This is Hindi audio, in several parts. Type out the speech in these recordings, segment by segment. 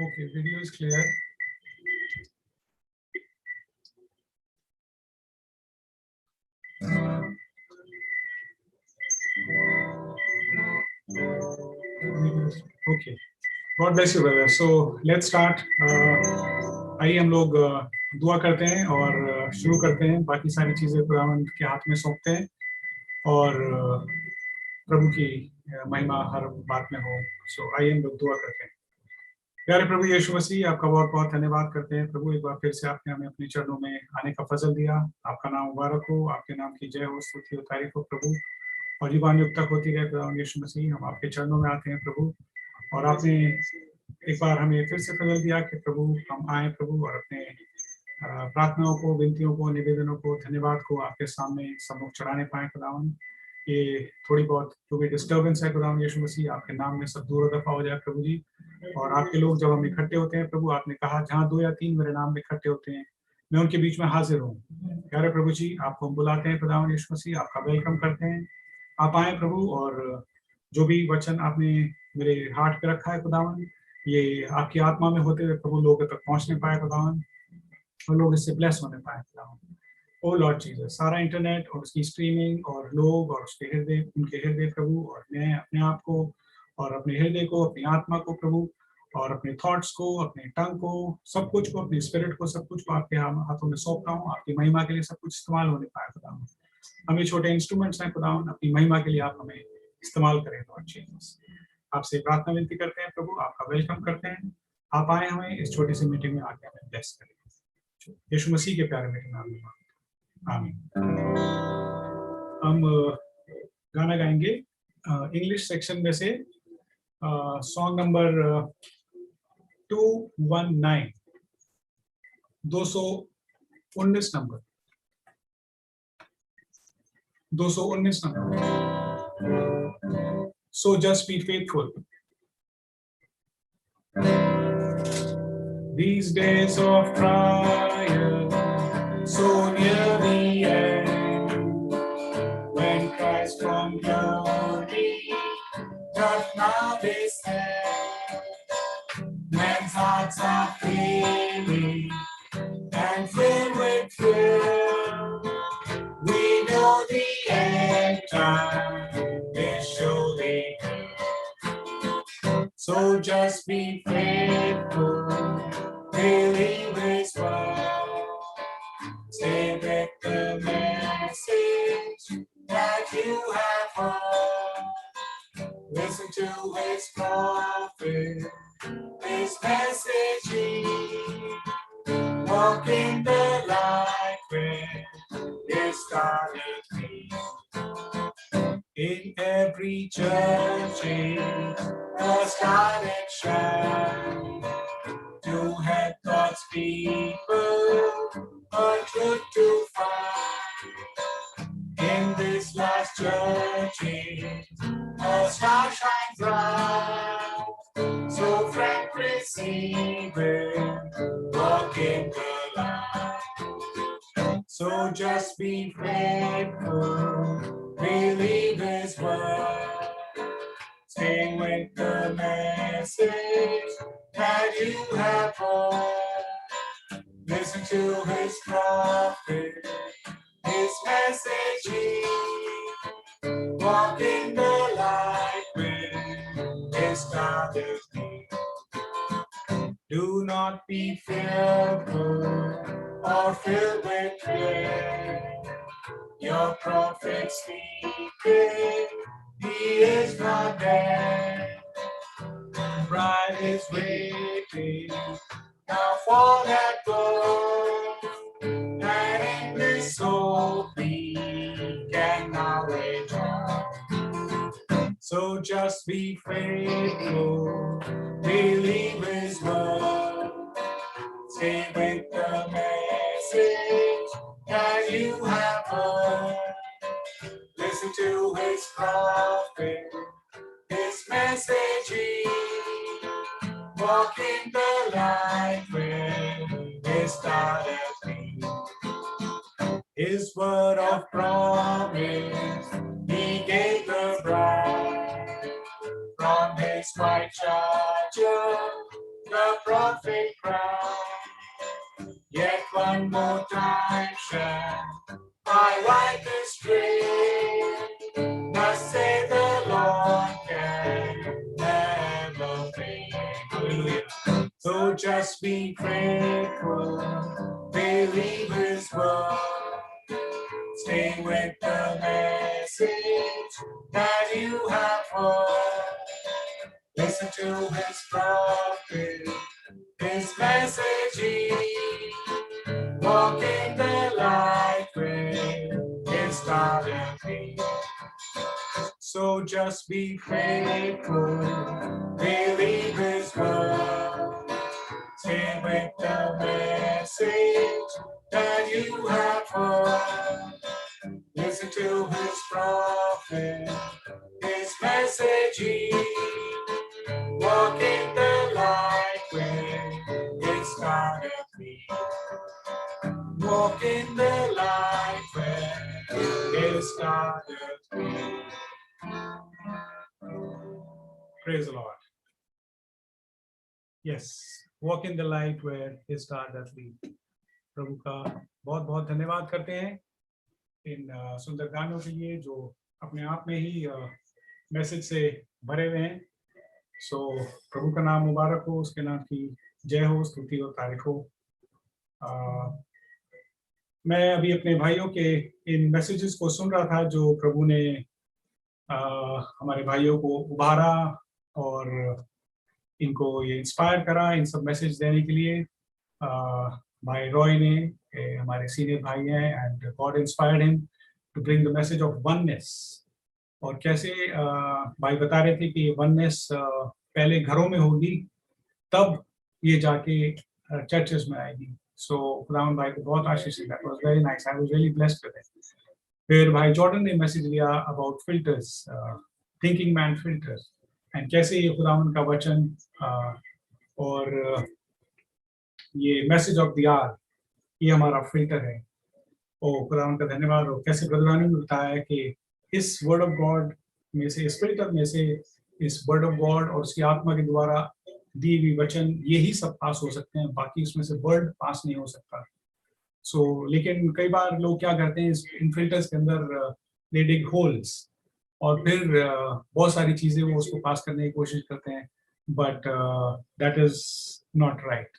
Okay, video is clear. Okay. God bless you, brother. So let's start. आइए हम लोग दुआ करते हैं और शुरू करते हैं. बाकी सारी चीजें खुदावंद के हाथ में सौंपते हैं और प्रभु की महिमा हर बात में हो. सो आइए हम लोग दुआ करते हैं. प्यारे प्रभु यीशु मसीह, आपका बहुत बहुत धन्यवाद करते हैं प्रभु. एक बार फिर से आपने हमें अपने चरणों में आने का फजल दिया. आपका नाम मुबारक हो, आपके नाम की जय हो, स्तुति हो, तारीफ हो प्रभु, और जीवन युग तक होती रहे प्रभु यीशु मसीह. हम आपके चरणों में आते हैं प्रभु, और आपने एक बार हमें फिर से फजल दिया कि प्रभु हम आए प्रभु और अपने प्रार्थनाओं को, विनतियों को, निवेदनों को, धन्यवाद को आपके सामने सम्मुख चढ़ाने पाए खुदावन. ये थोड़ी बहुत जो भी डिस्टर्बेंस है खुदावन यीशु मसीह, आपके नाम में सब दूर दफा हो जाए प्रभु जी. और आपके लोग जब हम इकट्ठे होते हैं प्रभु, आपने कहा जहाँ 2 या 3 मेरे नाम में इकट्ठे होते हैं मैं उनके बीच में हाजिर हूँ. प्यारे प्रभु जी, आपको हम बुलाते हैं खुदावन यीशु मसीह, आपका वेलकम करते हैं. आप आए प्रभु, और जो भी वचन आपने मेरे हार्ट पे रखा है खुदावन, ये आपकी आत्मा में होते हुए प्रभु लोगों तक पहुंचने पाए खुदावन, और लोग इससे ब्लेस होने पाए खुदावन. ओ लॉर्ड जीसस, सारा इंटरनेट और उसकी स्ट्रीमिंग और लोग और उसके हृदय, उनके हृदय प्रभु, और मैं अपने आप को और अपने हृदय को, अपनी आत्मा को प्रभु, और अपने थॉट्स को, अपने टंग को, सब कुछ को, अपने स्पिरिट को, सब कुछ को आपके हाथों में सौंपता हूँ. आपकी महिमा के लिए सब कुछ इस्तेमाल होने पाए खुदावन. हम ये छोटे इंस्ट्रूमेंट्स हैं खुदावन, अपनी महिमा के लिए आप हमें इस्तेमाल करें लॉर्ड जीसस. आपसे प्रार्थना विनती करते हैं प्रभु, आपका वेलकम करते हैं. आप आए हमें इस छोटी सी मीटिंग में आके हमें ब्लेस करें. यीशु मसीह के प्यारे मीटिंग नाम में आमीन. हम गाना गाएंगे इंग्लिश सेक्शन में से song number 219, 219 number, 219 number. So just be faithful. These days of trial, so near the end, when Christ from glory doth now descend, men's hearts are failing and filled with fear. We know the end time is surely near. So just be faithful, believe His word, stay with the message that you have heard. Listen to His prophet, His messaging. Walk in the light when it started me. In every church age, the scarlet shine to help God's people a truth to find. In this last church age, a star shines bright. So friend, receive it, walk in the light. So just be faithful, believe His word, stay with the message that you have heard. Listen to His prophet, His messaging. Walk in the light when it's darkest. Do not be fearful or filled with fear. Your prophet speaking, he is not there. The bride is waiting now for that door, and in this soul we can now rejoice. So just be faithful, believe His word, stay with the message that you have heard. Listen to His prophet, His messaging. Walk in the light when it started me. His word of promise He gave the bride. From His white charger, the the prophet crown. Yet one more time shall my whitest stream, thus say the Lord can never fail. Hallelujah. So just be faithful, believe His word, stay with the message that you have heard. Listen to His prophet, His message. Walk in the light where it started me. So just be faithful, believe His word, stay with the message that you have heard. Listen to His prophet, His message. Walk in the light where it started me. Walk in the light where it started me. Praise the Lord. Yes, walk in the light where it started me. प्रभु का बहुत बहुत धन्यवाद करते हैं इन सुंदर गानों के लिए जो अपने आप में ही मैसेज से भरे हुए हैं. सो प्रभु का नाम मुबारक हो, उसके नाम की जय हो, स्तुति और तारीफ हो. मैं अभी अपने भाइयों के इन मैसेजेस को सुन रहा था जो प्रभु ने हमारे भाइयों को उभारा और इनको ये इंस्पायर करा इन सब मैसेज देने के लिए. भाई रॉय ने, हमारे सीनियर भाई हैं, and God inspired him to bring the message of oneness. और कैसे भाई बता रहे थे कि ये वननेस पहले घरों में होगी, तब ये जाके चर्चेस में आएगी. सो खुदावन भाई को बहुत आशीष मिला. It was very nice. I was really blessed with it. फिर भाई जॉर्डन ने मैसेज लिया about filters, thinking man filters, and कैसे ये खुदावन का वचन और ये मैसेज ऑफ द आवर ये हमारा फिल्टर है. ओ खुदावन का धन्यवाद हो. कैसे ब्रदरानी ने बताया कि इस वर्ड ऑफ गॉड में से, इस फिल्टर में से, इस वर्ड ऑफ गॉड और उसकी आत्मा के द्वारा दी हुई वचन यही सब पास हो सकते हैं, बाकी उसमें से वर्ड पास नहीं हो सकता. सो लेकिन कई बार लोग क्या करते हैं, इन फिल्टर्स के अंदर दे डिग होल्स और फिर बहुत सारी चीजें वो उसको पास करने की कोशिश करते हैं, but that is not right.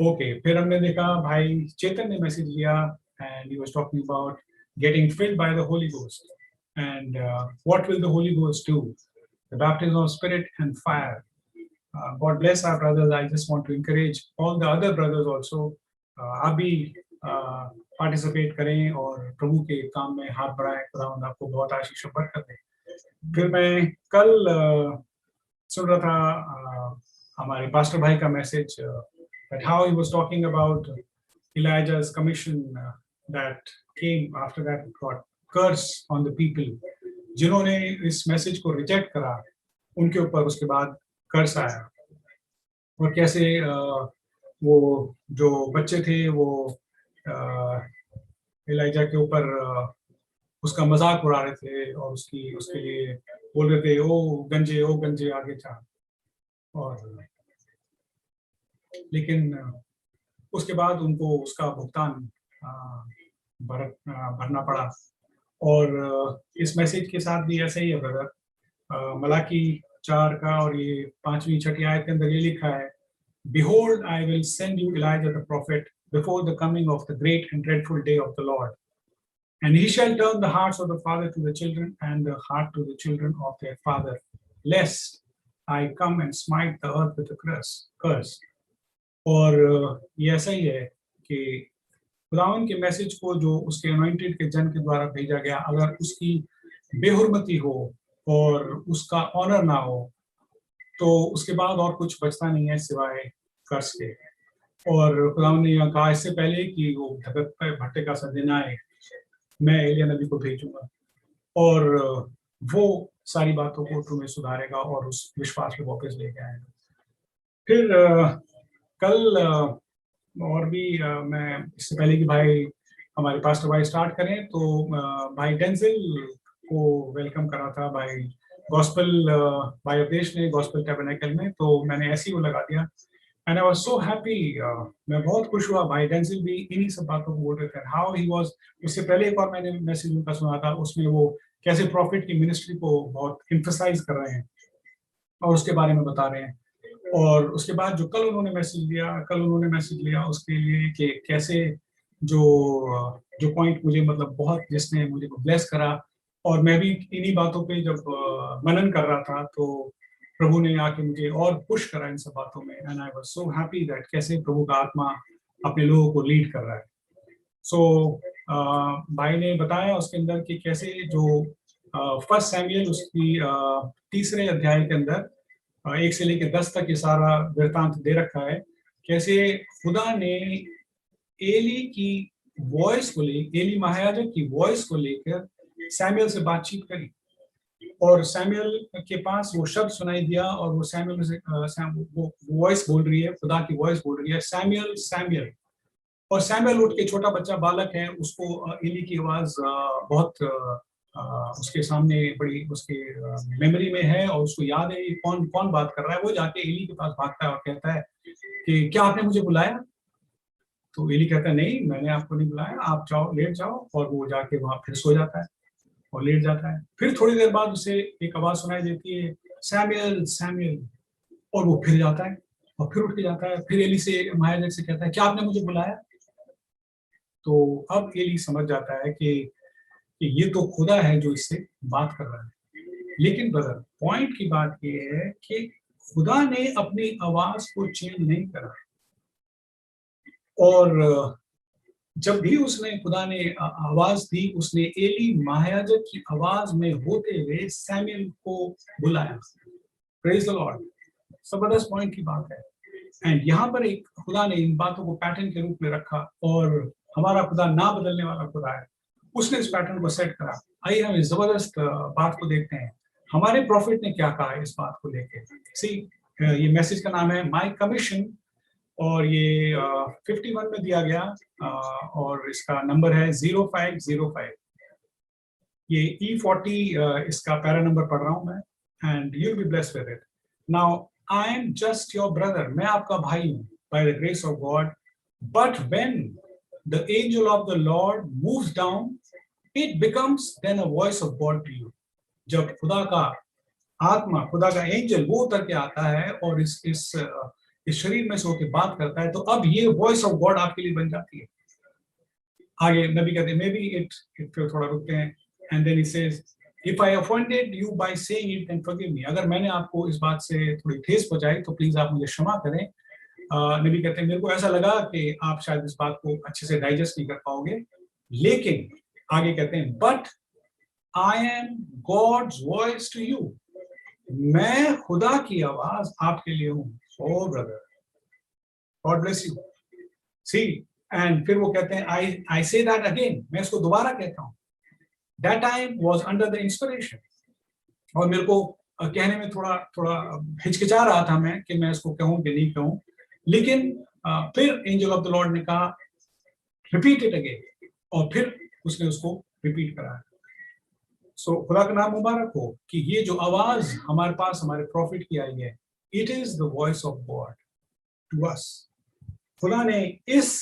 Okay, फिर हमने देखा भाई चेतन ने मैसेज लिया and he was talking about getting filled by the Holi ghost and what will the Holi ghost do, the baptism of spirit and fire. God bless our brothers. I just want to encourage all the other brothers also. आप भी पार्टिसिपेट करें और प्रभु के काम में हाथ बढ़ाएं. खुदावंद आपको बहुत आशीष और बरकत दे. फिर मैं कल सुन रहा था हमारे पास्टर भाई का message, that how he was talking about Elijah's commission that came after that got curse on the people. जिन्होंने इस मैसेज को रिजेक्ट करा उनके ऊपर उसके बाद कर्स आया. और कैसे वो जो बच्चे थे वो एलाइजा के ऊपर उसका मजाक उड़ा रहे थे और उसके लिए बोल रहे थे ओ गंजे आगे जा. और लेकिन उसके बाद उनको उसका भुगतान भरना पड़ा. और इस मैसेज के साथ भी ऐसा ही है ब्रदर. मलाकी 4 का और ये 5वीं 6ठी आयत के अंदर ये लिखा है, Behold, I will send you Elijah the prophet before the coming of the great and dreadful day of the Lord. And he shall turn the hearts of the father to the children and the heart to the children of their father, lest I come and smite the earth with a curse. और ये ऐसा ही है कि खुदावन के मैसेज को जो उसके अनॉइंटेड के जन के द्वारा भेजा गया, अगर उसकी बेहुरमती हो और उसका ऑनर ना हो तो उसके बाद और कुछ बचता नहीं है सिवाय कर्ज के. और खुदावन ने यहाँ कहा इससे पहले कि वो भगत पे भट्टे का सा दिन आए, मैं एलिया नबी को भेजूंगा और वो सारी बातों को तुम्हें सुधारेगा और उस विश्वास पे वापस लेके आएगा. फिर कल और भी मैं इससे पहले कि भाई हमारे पास्टर भाई स्टार्ट करें तो भाई डेंजिल को वेलकम करा था भाई गॉस्पेल भाई अवधेश ने गॉस्पेल टैबरनेकल में, तो मैंने ऐसे ही वो लगा दिया. And I was so happy, मैं बहुत खुश हुआ। भाई डेंजिल भी इन्हीं सब बातों को बोल रहे थे, हाउ ही वाज। उससे पहले एक और मैंने मैसेज उनका सुना था, उसमें वो कैसे प्रॉफिट की मिनिस्ट्री को बहुत एम्फसाइज कर रहे हैं और उसके बारे में बता रहे हैं। और उसके बाद जो कल उन्होंने मैसेज लिया उसके लिए कि कैसे जो जो पॉइंट मुझे मतलब बहुत जिसने मुझे ब्लेस करा, और मैं भी इन्हीं बातों पे जब मनन कर रहा था तो प्रभु ने आके मुझे और पुश करा इन सब बातों में। And I was so happy that कैसे प्रभु का आत्मा अपने लोगों को लीड कर रहा है। सो भाई ने बताया उसके अंदर कि कैसे जो फर्स्ट सैमुएल उसकी तीसरे अध्याय के अंदर 1 से लेकर 10 तक ये सारा वृतांत दे रखा है, कैसे खुदा ने एली की वॉइस को ले एली महायाजक की वॉइस को लेकर सैमुएल से बातचीत करी, और सैमुएल के पास वो शब्द सुनाई दिया, और वो सैमुएल से वो वॉइस बोल रही है, खुदा की वॉइस बोल रही है, सैमुएल सैमुएल। और सैमुएल उठ के, छोटा बच्चा बालक है, उसको एली की आवाज बहुत उसके सामने बड़ी उसके मेमोरी में है, और उसको याद है ये कौन कौन बात कर रहा है। वो जाके एली के पास भागता है और कहता है कि क्या आपने मुझे बुलाया? तो एली कहता है नहीं, मैंने आपको नहीं बुलाया, आप जाओ, लेट जाओ। और वो जाके वहां फिर सो जाता है और लेट जाता है। फिर थोड़ी देर बाद उसे एक आवाज सुनाई देती है, सैमुएल सैमुएल। और वो फिर जाता है और फिर उठ के जाता है, फिर एली से महायाजक से कहता है क्या आपने मुझे बुलाया? तो अब एली समझ जाता है कि ये तो खुदा है जो इससे बात कर रहा है। लेकिन ब्रदर, पॉइंट की बात ये है कि खुदा ने अपनी आवाज को चेंज नहीं करा, और जब भी उसने खुदा ने आवाज दी, उसने एली महायाजक की आवाज में होते हुए सैमुएल को बुलाया। Praise the Lord. जबरदस्त पॉइंट की बात है। एंड यहाँ पर एक खुदा ने इन बातों को पैटर्न के रूप में रखा, और हमारा खुदा ना बदलने वाला खुदा है, उसने इस पैटर्न को सेट करा। आइए हम इस जबरदस्त बात को देखते हैं, हमारे प्रॉफिट ने क्या कहा इस बात को लेकर। सी, ये मैसेज का नाम है माय कमीशन, और ये 51 में दिया गया, और इसका नंबर है 0505। ये E40 इसका पैरा नंबर पढ़ रहा हूं मैं, and you be blessed with it. Now I am just your brother, मैं आपका भाई हूं by the grace of God, but when the angel of the Lord moves down, it becomes then a voice of God to you. जब खुदा का आत्मा, खुदा का एंजल वो उतर के आता है और इस शरीर में से होकर बात करता है, तो अब ये वॉइस ऑफ गॉड आपके लिए बन जाती है। आगे नबी कहते हैं, मे बी इट थोड़ा रुकते हैं, and then he says if I offended you by saying it then forgive me. अगर मैंने आपको इस बात से थोड़ी ठेस पहुंचाई तो प्लीज आप मुझे क्षमा करें। नबी कहते हैं, मेरे को ऐसा लगा कि आप शायद इस बात को अच्छे से डाइजेस्ट नहीं कर पाओगे, लेकिन आगे कहते हैं but I am God's voice to you, मैं खुदा की आवाज आपके लिए हूं। Oh brother, God bless you. See, and फिर वो कहते हैं आई से दैट अगेन, मैं इसको दोबारा कहता हूं, that time was under the inspiration. और मेरे को कहने में थोड़ा थोड़ा हिचकिचा रहा था मैं कि मैं इसको कहूं कि नहीं कहूं, लेकिन फिर एंजल ऑफ द लॉर्ड ने कहा रिपीट इट अगेन, और फिर उसने उसको रिपीट कराया। सो खुदा का नाम मुबारक हो कि ये जो आवाज हमारे पास हमारे प्रॉफिट की आई है, it is the voice of God to us. खुदा ने इस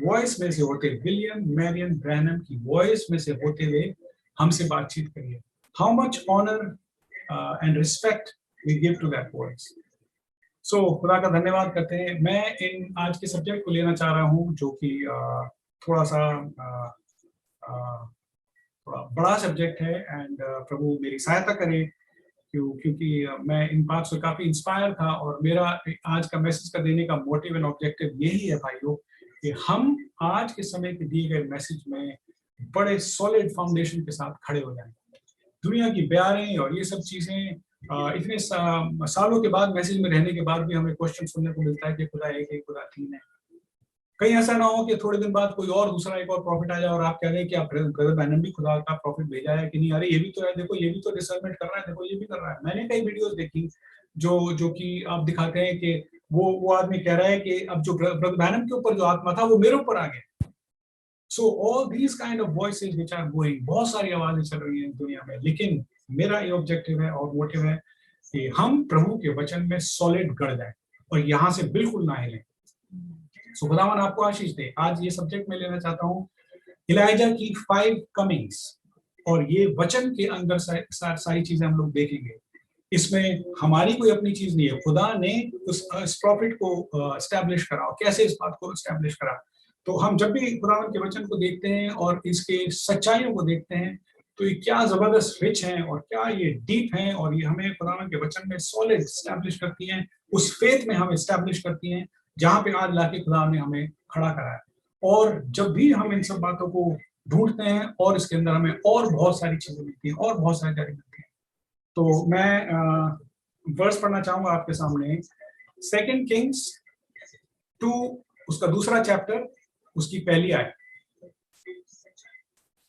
वॉइस में से होते, विलियम मैरियन ब्रैनम की वॉइस में से होते हुए हमसे बातचीत करी है। How much honour and respect we give to that voice. So खुदा का धन्यवाद करते हैं। मैं इन आज के सब्जेक्ट को लेना चाह रहा हूँ, जो कि थोड़ा सा थोड़ा बड़ा सब्जेक्ट है, एंड प्रभु मेरी सहायता करे, क्योंकि मैं इन बात से काफी इंस्पायर था, और मेरा आज का मैसेज का देने का मोटिव एंड ऑब्जेक्टिव यही है भाइयों, कि हम आज के समय के दिए गए मैसेज में बड़े सॉलिड फाउंडेशन के साथ खड़े हो जाएं। दुनिया की बयारें और ये सब चीजें, इतने सालों के बाद मैसेज में रहने के बाद भी हमें क्वेश्चन सुनने को मिलता है कि खुदा एक है, खुदा तीन है। कहीं ऐसा ना हो कि थोड़े दिन बाद कोई और दूसरा एक और प्रॉफिट आ जाए और आप कह रहे हैं कि आप ब्रदर बैनम भी खुदा का प्रॉफिट भेजा है कि नहीं, अरे ये भी तो है, देखो ये भी तो डिसर्नमेंट कर रहा है, देखो ये भी कर रहा है। मैंने कई वीडियोस देखी जो कि आप दिखाते हैं कि वो आदमी कह रहा है कि अब जो ब्रदर बैनम के ऊपर जो आत्मा था वो मेरे ऊपर आ गया। So all these kind of voices which are going, बहुत सारी आवाजें चल रही हैं दुनिया में, लेकिन मेरा ये ऑब्जेक्टिव है और मोटिव है कि हम प्रभु के वचन में सॉलिड गड़ जाए। और यहाँ से बिल्कुल ना हिलें। सो खुदावन आपको आशीष दे। आज ये सब्जेक्ट मैं लेना चाहता हूँ इलाइजा की 5 कमिंग्स, और ये वचन के अंदर सारी चीजें हम लोग देखेंगे। इसमें हमारी कोई अपनी चीज नहीं है, खुदा ने उस प्रॉफिट को एस्टैब्लिश करा। कैसे इस बात को एस्टैब्लिश करा? तो हम जब भी खुदावन के वचन को देखते हैं और इसके सच्चाइयों को देखते हैं, तो ये क्या जबरदस्त रिच हैं और क्या ये डीप हैं, और ये हमें खुदावन के वचन में सॉलिड एस्टैब्लिश करती हैं, उस फेथ में हमें एस्टैब्लिश करती हैं जहां पे आज लाके खुदा ने हमें खड़ा करा है। और जब भी हम इन सब बातों को ढूंढते हैं और इसके अंदर हमें और बहुत सारी चीजें मिलती हैं और बहुत सारी चीजें मिलती हैं। तो मैं वर्स पढ़ना चाहूंगा आपके सामने, 2 किंग्स 2 उसका दूसरा चैप्टर, उसकी पहली आयत।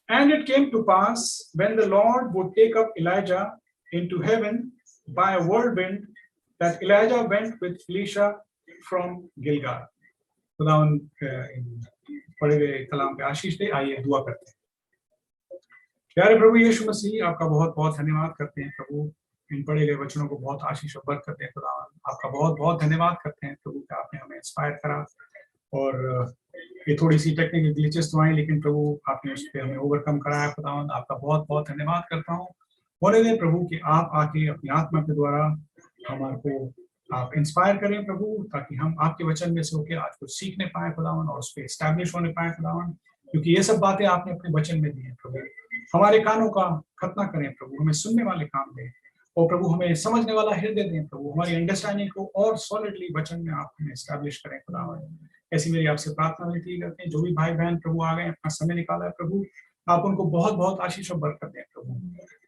And it came to pass when the Lord would take up Elijah into heaven by a whirlwind that Elijah went with Elisha from Gilgal. खुदावन पढ़े गए कलाम पे आशीष दे। आइए दुआ करते हैं। प्यारे प्रभु यीशु मसीह, आपका बहुत बहुत धन्यवाद करते हैं प्रभु, इन पढ़े गए वचनों को बहुत आशीष और बरकत दें। खुदावन आपका बहुत बहुत धन्यवाद करते हैं प्रभु कि आपने हमें इंस्पायर करा, और ये थोड़ी सी टेक्निकल ग्लिचेस तो आई, लेकिन प्रभु आपने उस पर हमें ओवरकम कराया। खुदावन आपका बहुत बहुत धन्यवाद करता हूँ। बोले दें प्रभु कि आप आके अपनी आत्मा के द्वारा हमारे को आप इंस्पायर करें प्रभु, ताकि हम आपके वचन में से होकर आज कुछ सीखने पाए खुदावन, और उस पर एस्टैब्लिश होने पाए खुदावन, क्योंकि ये सब बातें आपने अपने वचन में दी हैं प्रभु। हमारे कानों का खतना करें प्रभु, हमें सुनने वाले काम दें, और प्रभु हमें समझने वाला हृदय दें प्रभु, हमारी अंडरस्टैंडिंग को और सॉलिडली वचन में आप हमें एस्टैब्लिश करें खुदावन। ऐसी मेरी आपसे प्रार्थना विनती करते हैं। जो भी भाई बहन प्रभु आ गए, अपना समय निकाला है प्रभु, आप उनको बहुत बहुत आशीष और बरकत दें प्रभु।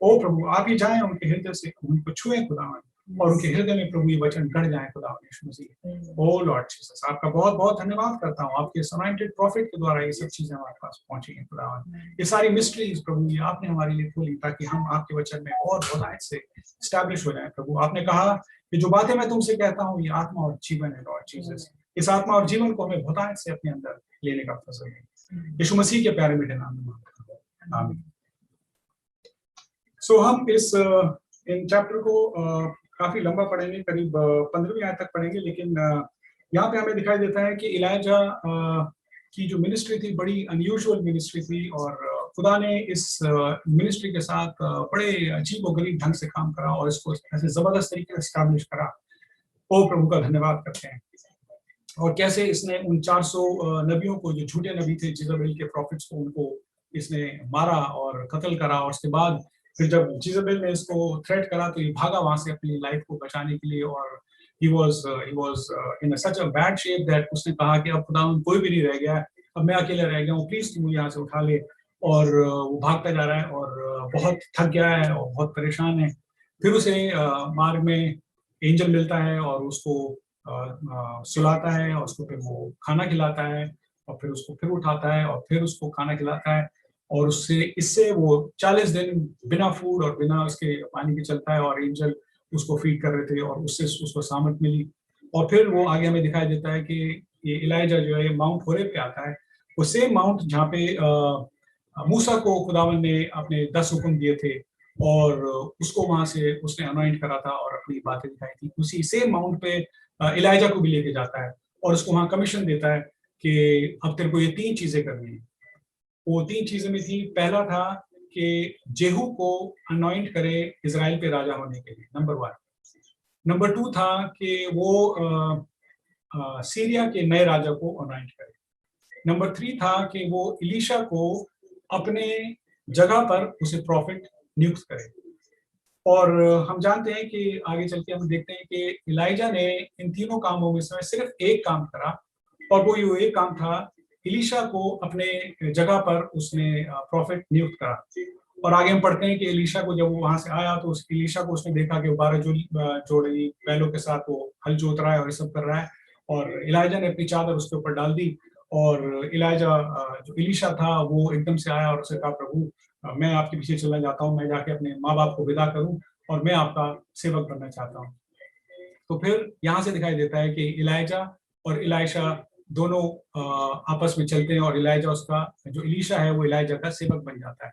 ओ प्रभु आप ही जाएं उनके हृदय से, उनको छुएं खुदावन, और उनके हृदय में प्रभु ये वचन गढ़ जाए खुदावन यीशु मसीह। ओ लॉर्ड जीसस, आपका बहुत बहुत धन्यवाद करता हूँ। आपके अनॉइंटेड प्रॉफिट के द्वारा ये सब चीजें हमारे पास पहुंची हैं खुदावन। ये सारी मिस्ट्रीज प्रभु ये आपने हमारे लिए खोली, ताकि हम आपके वचन में और बहुत से एस्टैब्लिश हो जाए प्रभु। आपने कहा कि जो बातें मैं तुमसे कहता हूँ ये आत्मा और जीवन है लॉर्ड जीसस। इस आत्मा और जीवन को हमें बहुत से अपने अंदर लेने का फजल है, यीशु मसीह के प्यारे मीठे नाम में मांगता हूं, आमीन। सो हम इस इन चैप्टर को काफी लंबा पढ़ेंगे, करीब 15वीं आयत तक पढ़ेंगे, लेकिन यहाँ पे हमें दिखाई देता है कि इलाइजा की जो मिनिस्ट्री थी बड़ी अनयूजुअल मिनिस्ट्री थी, और खुदा ने इस मिनिस्ट्री के साथ बड़े अजीब और गरीब ढंग से काम करा और इसको ऐसे जबरदस्त तरीके से एस्टैब्लिश करा। ओ प्रभु का धन्यवाद करते हैं। और कैसे इसने उन 400 नबियों को, जो झूठे नबी थे, जिजबेल के प्रॉफिट्स को, उनको इसने मारा और कत्ल करा, और उसके बाद फिर जब जिजबेल ने इसको थ्रेट करा तो ये भागा वहां से अपनी लाइफ को बचाने के लिए, और he was in such a bad shape that उसने कहा कि अब खुदा कोई भी नहीं रह गया है, अब मैं अकेला रह गया हूँ, प्लीज तुम मुझे यहाँ से उठा ले। और वो भागता जा रहा है और बहुत थक गया है और बहुत परेशान है। फिर उसे मार्ग में एंजल मिलता है और उसको सुलाता है, और उसको फिर वो खाना खिलाता है, और फिर उसको फिर उठाता है और फिर उसको खाना खिलाता है, और इससे वो 40 दिन बिना फूड और बिना उसके पानी के चलता है, और एंजल उसको फीड कर रहे थे और उससे उसको सामर्थ मिली। और फिर वो आगे हमें दिखाई देता है कि ये इलाइजा जो है माउंट होरेब पे आता है, वो सेम माउंट जहाँ पे मूसा को खुदावन ने अपने 10 हुक्म दिए थे, और उसको वहां से उसने अनॉइंट करा था और अपनी बातें दिखाई थी। उसी सेम माउंट पे इलाइजा को भी लेके जाता है और उसको वहां कमीशन देता है कि अब तेरे को ये 3 चीजें करनी है। वो 3 चीजें में थी, पहला था कि जेहू को अनॉइंट करे इजराइल पे राजा होने के लिए, नंबर 1। नंबर 2 था कि वो सीरिया के नए राजा को अनॉइंट करे। नंबर 3 था कि वो इलीशा को अपने जगह पर उसे प्रॉफिट नियुक्त करे। और हम जानते हैं कि आगे चल के हम देखते हैं कि इलाइजा ने इन तीनों कामों में से सिर्फ एक काम करा, और वो एक काम था, इलीशा को अपने जगह पर उसने प्रॉफिट नियुक्त करा। और आगे हम पढ़ते हैं कि इलीशा को जब वो वहां से आया तो इलीशा को उसने देखा कि 12 जोड़ी बैलों के साथ वो हल जोत रहा है और ये सब कर रहा है, और इलाइजा ने अपनी चादर उसके ऊपर डाल दी। और इलाइजा जो इलीशा था वो एकदम से आया और उसने कहा, प्रभु मैं आपके पीछे चलना चाहता हूँ, मैं जाके अपने माँ बाप को विदा करूँ और मैं आपका सेवक बनना चाहता हूँ। तो फिर यहाँ से दिखाई देता है कि इलाइजा और इलाइशा दोनों आपस में चलते हैं, और इलाइजा उसका जो इलीशा है वो इलाइजा का सेवक बन जाता है।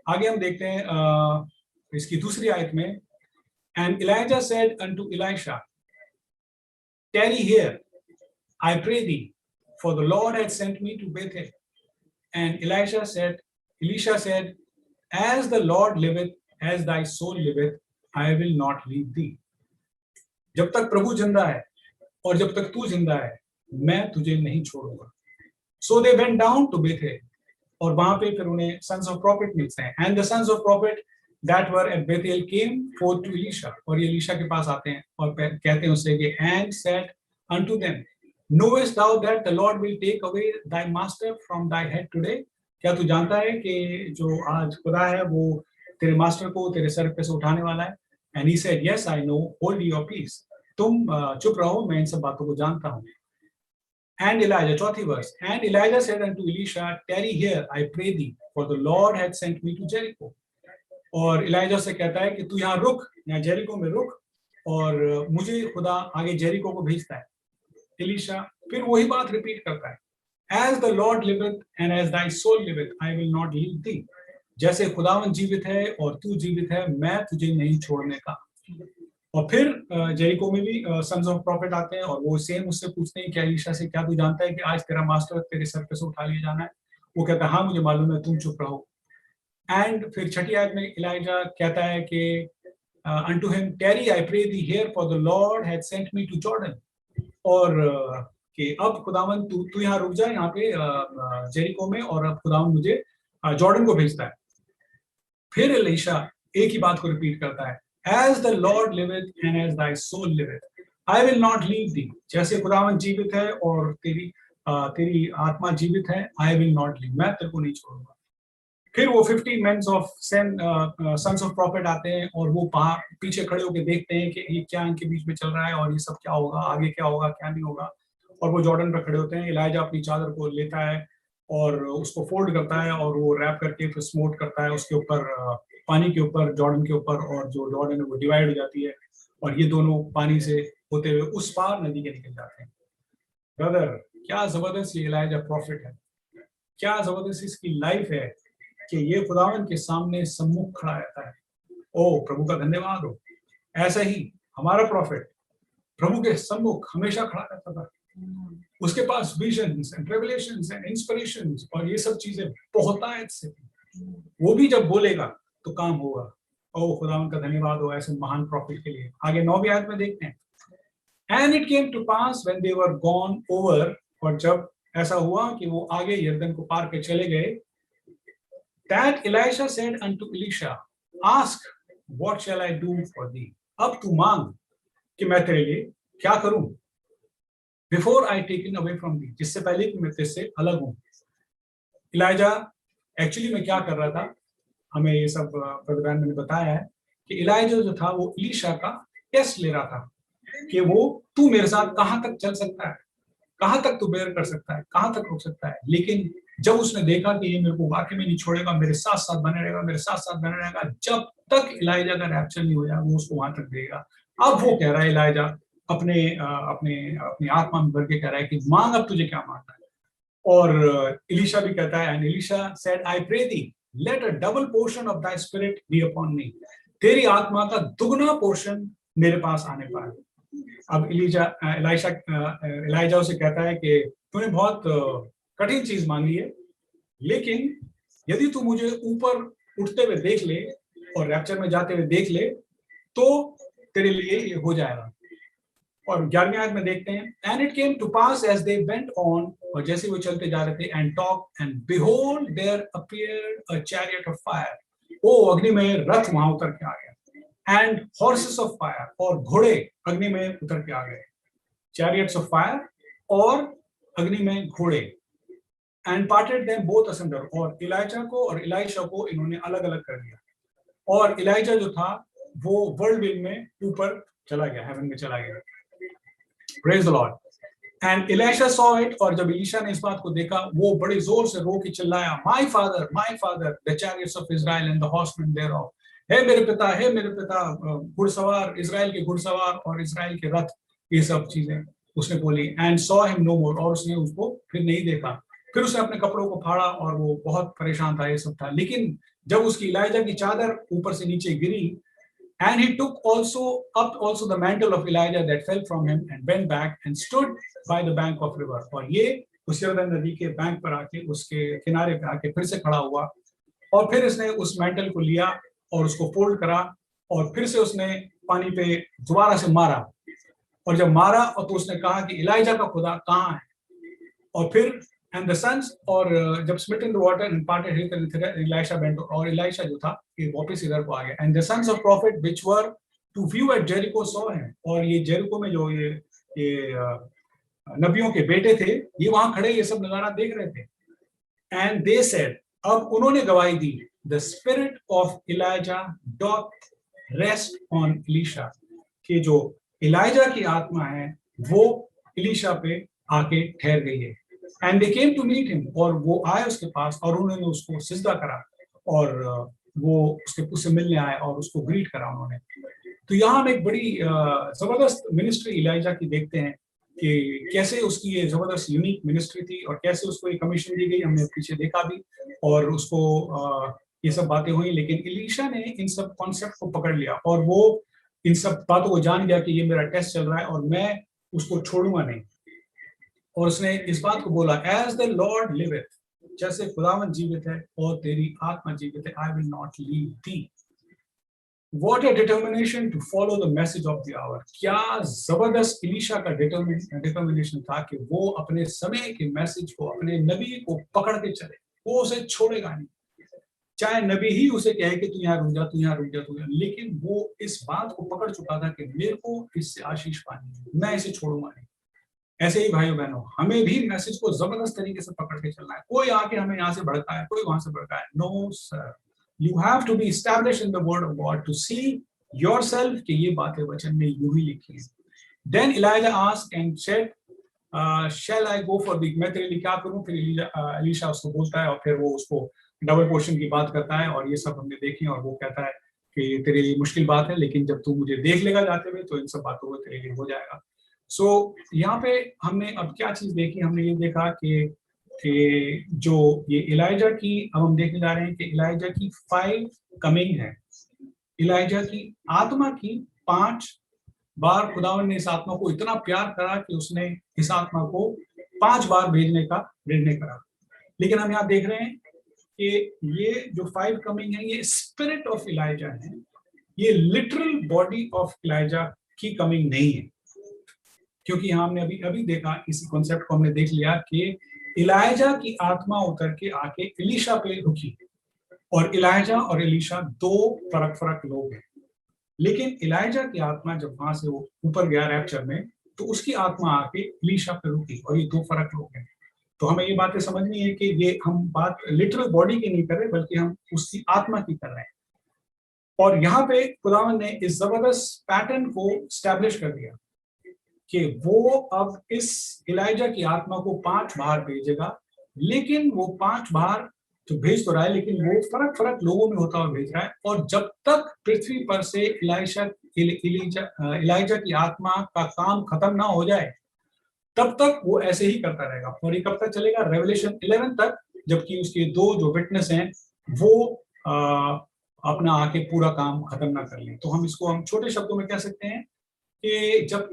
आगे हम देखते हैं इसकी दूसरी आयत में, and Elijah said unto Elisha, tarry here, I pray thee, for the Lord had sent me to Bethel. And Elisha said, as the Lord liveth, as thy soul liveth, I will not leave thee. जब तक प्रभु जिंदा है और जब तक तू जिंदा है, मैं तुझे नहीं छोड़ूंगा. So they went down to Bethel. और वहां पे फिर उन्हें sons of prophet मिलते हैं. And the sons of prophet that were at Bethel came forth to Elisha. और ये एलीशा के पास आते हैं और कहते हैं उससे कि and said unto them, knowest thou that the Lord will take away thy master from thy head today? क्या तू जानता है कि जो आज खुदा है वो तेरे मास्टर को तेरे सर पे से उठाने वाला है? And he said, yes, I know, hold your peace. तुम चुप रहो, मैं इन सब बातों को जानता हूँ. And Elijah, चौथी verse, and Elijah said unto Elisha, tarry here, I pray thee, for the Lord had sent me to Jericho. और इलाइजा से कहता है कि तू यहाँ रुक, यहाँ जेरिको में रुक, और मुझे खुदा आगे जेरिको को भेजता है. एलीशा फिर वही बात रिपीट करता है, as the Lord liveth and as thy soul liveth, I will not leave thee. जैसे खुदावन जीवित है और तू जीवित है, मैं तुझे नहीं छोड़ने का. और फिर जेरिको में भी सन्स ऑफ प्रॉफिट आते हैं और वो सेम उससे पूछते हैं कि एलीशा से, क्या तू जानता है कि आज तेरा मास्टर तेरे सर पे से उठा लिया जाना है? वो कहता है, हाँ मुझे मालूम है, तुम चुप रहो. एंड फिर छठी आयत में इलाइजा कहता है कि unto him tarry I pray thee here, for the Lord had sent me to Jordan. और कि अब खुदावन तू यहाँ रुक जा, यहाँ पे जेरिको में, और अब खुदावन मुझे जॉर्डन को भेजता है. फिर एलीशा एक ही बात को रिपीट करता है, as the Lord liveth and as thy soul liveth, I will not leave thee. जैसे खुदावन जीवित है और तेरी आत्मा जीवित है, I will not leave, मैं तेरे को नहीं छोड़ूंगा. फिर वो 50 men of sons of prophet आते हैं और वो पीछे खड़े होकर देखते हैं कि ये क्या इनके बीच में चल रहा है और ये सब क्या होगा, आगे क्या होगा, क्या नहीं होगा. और वो जॉर्डन पर खड़े होते हैं. इलाइजा अपनी चादर को लेता है और उसको फोल्ड करता है और वो रैप करके फिर स्मोट करता है उसके ऊपर, पानी के ऊपर, जॉर्डन के ऊपर, और जो जॉर्डन है वो डिवाइड हो जाती है और ये दोनों पानी से होते हुए उस पार नदी के निकल जाते हैं. ब्रदर, क्या जबरदस्त ये इलाइजा प्रॉफिट है, क्या जबरदस्त इसकी लाइफ है कि ये खुदावन के सामने सम्मुख खड़ा रहता है. ओ प्रभु का धन्यवाद हो. ऐसा ही हमारा प्रॉफिट प्रभु के सम्मुख हमेशा खड़ा रहता था. उसके पास visions and revelations and inspirations और ये सब चीजें बहुतायत से थी. वो भी जब बोलेगा तो काम होगा. ओ खुदावन का धन्यवाद हो ऐसे महान प्रॉफिट के लिए. आगे 9वीं आयत में देखते हैं. And it came to pass when they were gone over, और जब ऐसा हुआ कि वो आगे यरदन को पार के चले गए, that Elisha said unto Elisha, ask, what shall I do for thee? अब तू मांग कि मैं तेरे लिए क्या करूं. Before I taken away from thee, जिससे पहले कि मैं तेरे से अलग हूं. इलाइजा एक्चुअली में क्या कर रहा था, हमें ये सब प्रोग्राम में बताया है कि इलाइजा जो था वो एलीशा का टेस्ट ले रहा था कि वो तू मेरे साथ कहां तक चल सकता है, कहां तक तू बेयर कर सकता है, कहां तक रुक सकता है. लेकिन जब उसने देखा कि ये मेरे को वाकई में नहीं छोड़ेगा, मेरे साथ साथ बने रहेगा, मेरे साथ साथ बने रहेगा, जब तक इलाइजा का रैप्चर नहीं हो जाए वो उसको वहां तक देगा. अब वो कह रहा है, इलाइजा अपनी आत्मा में भर के कह रहा है कि मांग अब तुझे क्या मांगना है. और एलीशा भी कहता है, and Elisha said I pray thee let a double portion of thy spirit be upon me. तेरी आत्मा का दुगना पोर्शन मेरे पास आने पाए. अब इलाइजा उसे कहता है कि तूने बहुत कठिन चीज मांगी है, लेकिन यदि तू मुझे ऊपर उठते हुए देख ले और रैप्चर में जाते हुए देख ले तो तेरे लिए ये हो जाएगा. और 11वीं आयत में देखते हैं, and it came to pass as they went on, और जैसे वो चलते जा रहे थे, and talk and behold there appeared a chariot of fire. ओ अग्नि में रथ वहां उतर के आ गया. एंड हॉर्सेस ऑफ फायर, और घोड़े अग्नि में उतर के आ गए. चैरियट्स ऑफ फायर और अग्नि में घोड़े. एंड पार्टेड देम बोथ असंडर, और इलाइजा को और इलाइशा को इन्होंने अलग अलग कर दिया. और इलाइजा जो था वो वर्ल्ड विंड में ऊपर चला गया, हेवन में चला गया. Praise the Lord. And Elisha saw it, और जब एलीशा ने इस बात को देखा वो बड़े जोर से रो के चिल्लाया, my father the chariots of Israel and the horsemen thereof. हे मेरे पिता, घुड़सवार, इजराइल के घुड़सवार और इजराइल के रथ, ये सब चीजें उसने बोली. एंड सॉ हिम नो मोर, और उसने उसको फिर नहीं देखा. फिर उसने अपने कपड़ों को फाड़ा और वो बहुत परेशान था, ये सब था. लेकिन जब उसकी इलाइजा की चादर ऊपर से नीचे गिरी, And he took also the mantle of Elijah that fell from him and went back and stood by the bank of river. और ये उस यरदन नदी के बैंक पर आके उसके किनारे पे आके फिर से खड़ा हुआ और फिर इसने उस मैंटल को लिया और उसको फोल्ड करा और फिर से उसने पानी पे दोबारा से मारा और जब मारा और तो उसने कहा कि इलाइजा का खुदा कहाँ है और फिर and the sons और जब split in the water and parted his Elisha bent और इलाइशा जो था ये वापस इधर को आ गया and the sons of prophet which were to view at Jericho saw him और ये जेरिको में जो ये नबियों के बेटे थे ये वहां खड़े ये सब नजारा देख रहे थे and they said अब उन्होंने गवाही दी the spirit of Elijah doth rest on Elisha कि जो इलाइजा की आत्मा है वो इलीशा पे आके ठहर गई है and they came to meet him और वो आए उसके पास और उन्होंने उसको सिजदा करा और वो उससे मिलने आए और उसको ग्रीट करा उन्होंने। तो यहाँ हम एक बड़ी जबरदस्त मिनिस्ट्री इलाइजा की देखते हैं कि कैसे उसकी ये जबरदस्त यूनिक मिनिस्ट्री थी और कैसे उसको ये कमीशन दी गई, हमने पीछे देखा भी और उसको ये सब बातें हुई, लेकिन इलीशा ने इन सब कॉन्सेप्ट को पकड़ लिया और वो इन सब बातों को जान गया कि ये मेरा टेस्ट चल रहा है और मैं उसको छोड़ूंगा नहीं और उसने इस बात को बोला एज द लॉर्ड लिवेथ जैसे खुदावंद जीवित है और तेरी आत्मा जीवित है आई विल नॉट लीव थी। What a determination to follow the message of the hour। क्या जबरदस्त इलीशा का डिटर्मिनेशन था कि वो अपने समय के मैसेज को अपने नबी को पकड़ के चले, वो उसे छोड़ेगा नहीं चाहे नबी ही उसे कहे कि तू यहाँ रुक जा, तू यहाँ रुक जा, तू यहाँ, लेकिन वो इस बात को पकड़ चुका था कि मेरे को इससे आशीष पानी है, मैं इसे छोड़ूंगा नहीं। ऐसे ही भाइयों बहनों हमें भी मैसेज को जबरदस्त तरीके से पकड़ के चलना है। कोई आके हमें यहाँ से भड़का है, कोई वहां से भड़का है, no sir, you have to be established in the word of God to see yourself कि ये बातें वचन में यूं ही लिखी है। Then Elijah asked and said shall I go for the, मैं तेरे लिए क्या करूं? फिर एलीशा उसको बोलता है और फिर वो उसको डबल पोर्शन की बात करता है और ये सब हमने देखी और वो कहता है कि तेरे लिए मुश्किल बात है लेकिन जब तू मुझे देख लेगा जाते हुए तो इन सब बातों को तेरे लिए हो जाएगा। सो यहाँ पे हमने अब क्या चीज देखी, हमने ये देखा कि जो ये इलाइजा की, अब हम देखने जा रहे हैं कि इलाइजा की 5 कमिंग है। इलाइजा की आत्मा की 5 बार खुदावन ने इस आत्मा को इतना प्यार करा कि उसने इस आत्मा को 5 बार भेजने का निर्णय करा। लेकिन हम यहाँ देख रहे हैं कि ये जो 5 कमिंग है ये स्पिरिट ऑफ इलाइजा है, ये लिटरल बॉडी ऑफ इलाइजा की कमिंग नहीं है, क्योंकि हमने अभी देखा, इसी कॉन्सेप्ट को हमने देख लिया कि इलाइजा की आत्मा उतर के आके इलीशा पे रुकी और इलाइजा और इलीशा 2 फर्क लोग हैं। लेकिन इलाइजा की आत्मा जब वहां से वो ऊपर गया रैप्चर में तो उसकी आत्मा आके इलीशा पे रुकी और ये 2 फर्क लोग हैं। तो हमें ये बातें समझनी है कि ये हम बात लिटरल बॉडी की नहीं कर रहे बल्कि हम उसकी आत्मा की कर रहे हैं। और यहाँ पे खुदावन ने इस जबरदस्त पैटर्न को स्टैब्लिश कर दिया कि वो अब इस इलाइजा की आत्मा को 5 बार भेजेगा, लेकिन वो 5 बार तो भेज तो रहा है लेकिन वो फर्क लोगों में होता हुआ भेज रहा है। और जब तक पृथ्वी पर से इलाइजा की आत्मा का काम खत्म ना हो जाए तब तक वो ऐसे ही करता रहेगा। और ये कब तक चलेगा? रेवलेशन 11 तक, जबकि उसके 2 जो विटनेस हैं वो अपना आके पूरा काम खत्म ना कर लें। तो हम इसको हम छोटे शब्दों में कह सकते हैं कि जब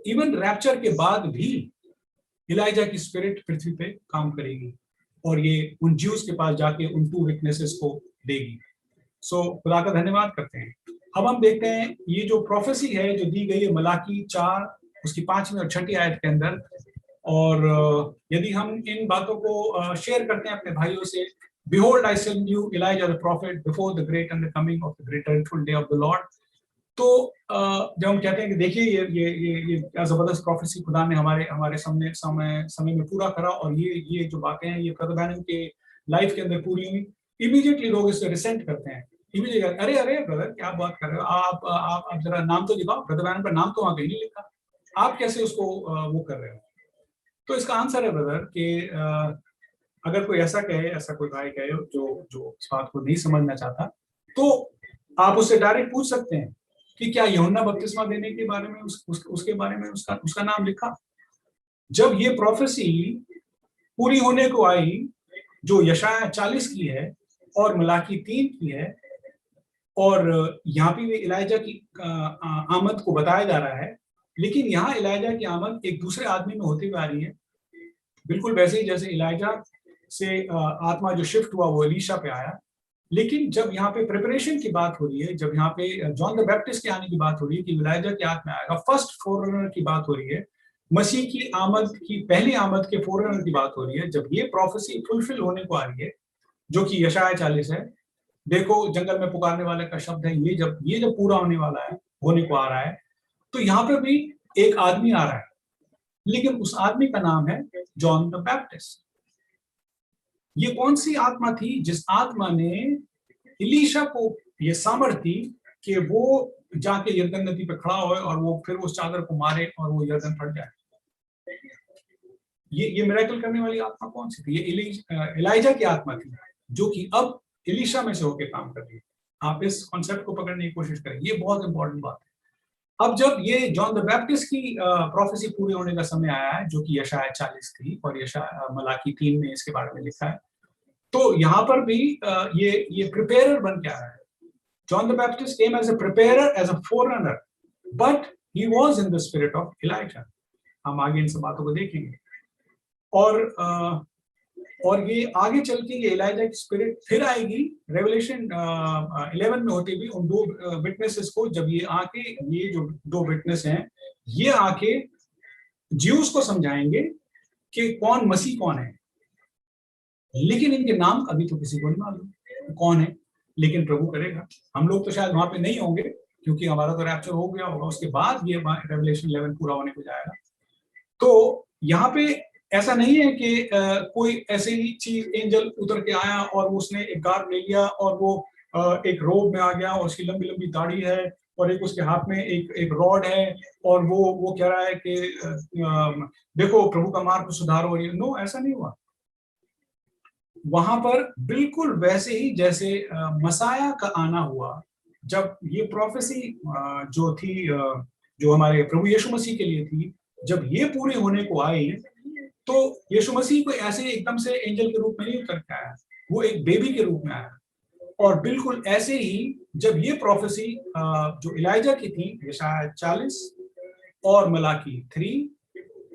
इवन रैप्चर के बाद भी इलाइजा की स्पिरिट पृथ्वी पे काम करेगी और ये उन ज्यूज के पास जाके उन 2 विटनेसेस को देगी। सो खुदा का धन्यवाद करते हैं। अब हम देखते हैं ये जो प्रोफेसी है जो दी गई है मलाकी 4 उसकी 5वीं और 6ठी आयत के अंदर, और यदि हम इन बातों को शेयर करते हैं अपने भाइयों से, Behold, I send you Elijah the prophet before the great and the coming of the great and full day of the Lord। तो जब हम कहते हैं कि देखिए ये क्या जबरदस्त प्रोफेसी खुदा ने हमारे समय में पूरा करा और ये जो बातें हैं ये ब्रदर बैनन के लाइफ के अंदर पूरी हुई, इमीडिएटली लोग इससे रिसेंट करते हैं। इमीडिएटली अरे ब्रदर क्या बात कर रहे हो आप जरा नाम तो लिखाओ, ब्रदर बैनन पर नाम तो वहां कहीं नहीं लिखा, आप कैसे उसको वो कर रहे हो? तो इसका आंसर है ब्रदर कि अगर कोई ऐसा कहे, ऐसा कोई भाई कहे जो इस बात को नहीं समझना चाहता, तो आप उससे डायरेक्ट पूछ सकते हैं कि क्या यूहन्ना बपतिस्मा देने के बारे में उसके बारे में उसका नाम लिखा? जब ये प्रोफेसी पूरी होने को आई जो यशाया 40 की है और मलाकी 3 की है और यहाँ पे इलाइजा की आमद को बताया जा रहा है, लेकिन यहाँ इलाइजा की आमद एक दूसरे आदमी में होती हुई आ रही है, बिल्कुल वैसे ही जैसे इलाइजा से आत्मा जो शिफ्ट हुआ वो एलीशा पे आया। लेकिन जब यहाँ पे प्रिपरेशन की बात हो रही है, जब यहाँ पे जॉन द बैप्टिस्ट के आने की बात हो रही है कि इलाइजा के आत्मा आएगा, फर्स्ट फोरनर की बात हो रही है, मसीह की आमद की पहली आमद के फोरनर की बात हो रही है, जब ये प्रोफेसी फुलफिल होने को आ रही है, जो कि यशाया 40 है, देखो जंगल में पुकारने वाले का शब्द है, ये जब पूरा होने वाला है, होने को आ रहा है, तो यहाँ पे भी एक आदमी आ रहा है, लेकिन उस आदमी का नाम है जॉन द बैप्टिस्ट। ये कौन सी आत्मा थी? जिस आत्मा ने एलीशा को ये सामर्थ थी कि वो जाके यरदन नदी पे खड़ा होए और वो फिर उस चादर को मारे और वो यरदन फट जाए। ये मिरेकल करने वाली आत्मा कौन सी थी? ये एलाइजा की आत्मा थी, जो कि अब एलीशा में से होकर काम कर रही है। आप इस कॉन्सेप्ट को पकड़ने की कोशिश करें, ये बहुत इंपॉर्टेंट बात है। अब जब ये जॉन द बैप्टिस्ट की प्रोफेसी पूरी होने का समय आया है, जो कि यशाया 40 थी और यशाया मलाकी 3 में इसके बारे में लिखा है, तो यहाँ पर भी ये प्रिपेयरर बन के आ रहा है। John the Baptist came as a preparer, as a forerunner, but he was in the spirit of Elijah. हम आगे इन सब बातों को देखेंगे, और ये आगे चल के ये एलाइजा की स्पिरिट फिर आएगी रेवलेशन 11 में होती हुई उन दो विटनेसेस को, जब ये आके, ये जो दो विटनेस हैं, ये आके ज्यूस को समझाएंगे कि कौन मसीह कौन है, लेकिन इनके नाम अभी तो किसी को नहीं मालूम कौन है, लेकिन प्रभु करेगा। हम लोग तो शायद वहां पे नहीं होंगे, क्योंकि हमारा तो रैप्चर हो गया होगा, उसके बाद ये रेवलेशन 11 पूरा होने को जाएगा। तो यहाँ पे ऐसा नहीं है कि कोई ऐसे ही चीज एंजल उतर के आया और उसने एक गार्ड ले लिया और वो एक रोब में आ गया और उसकी लंबी लंबी दाढ़ी है और एक उसके हाथ में एक रॉड है और वो कह रहा है कि देखो प्रभु का मार्ग को सुधारो। नो, ऐसा नहीं हुआ। वहां पर बिल्कुल वैसे ही जैसे मसाया का आना हुआ, जब ये प्रोफेसी जो थी, जो हमारे प्रभु यीशु मसीह के लिए थी, जब ये पूरी होने को आई, तो यीशु मसीह को ऐसे एकदम से एंजल के रूप में नहीं उतर के आया, वो एक बेबी के रूप में आया। और बिल्कुल ऐसे ही जब ये प्रोफेसी जो इलाइजा की थी, यशाया 40 और मलाकी 3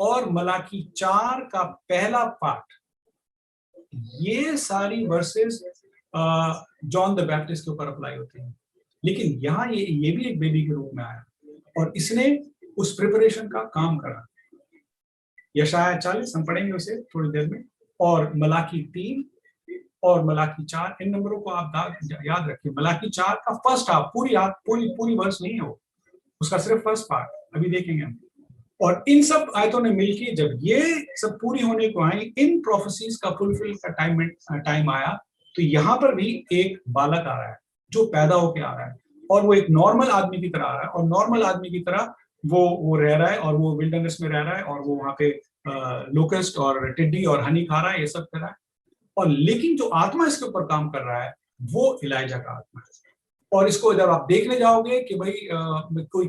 और मलाकी 4 का पहला पार्ट, ये सारी वर्सेस जॉन द बैप्टिस्ट के ऊपर अप्लाई होते हैं। लेकिन यहाँ ये भी एक बेबी के रूप में आया और इसने उस प्रिपरेशन का काम करा। यशाया 40 हम पढ़ेंगे उसे थोड़ी देर में, और मलाकी 3 और मलाकी 4, इन नंबरों को आप याद रखिए। मलाकी 4 का फर्स्ट हाफ, पूरी वर्स नहीं है वो, उसका सिर्फ फर्स्ट पार्ट अभी देखेंगे हम। और इन सब आयतों ने मिलकर जब ये सब पूरी होने को आई, इन प्रोफेसीज का फुलफिल का टाइम आया, तो यहाँ पर भी एक बालक आ रहा है जो पैदा होके आ रहा है, और वो एक नॉर्मल आदमी की तरह आ रहा है, और नॉर्मल आदमी की तरह वो रह रहा है, और वो विल्डरनेस में रह रहा है, और वो वहां पे लोकस्ट और टिड्डी और हनी खा रहा है, ये सब कर रहा है। और लेकिन जो आत्मा इसके ऊपर काम कर रहा है वो इलाइजा का आत्मा है। और इसको जब आप देखने जाओगे कि भाई कोई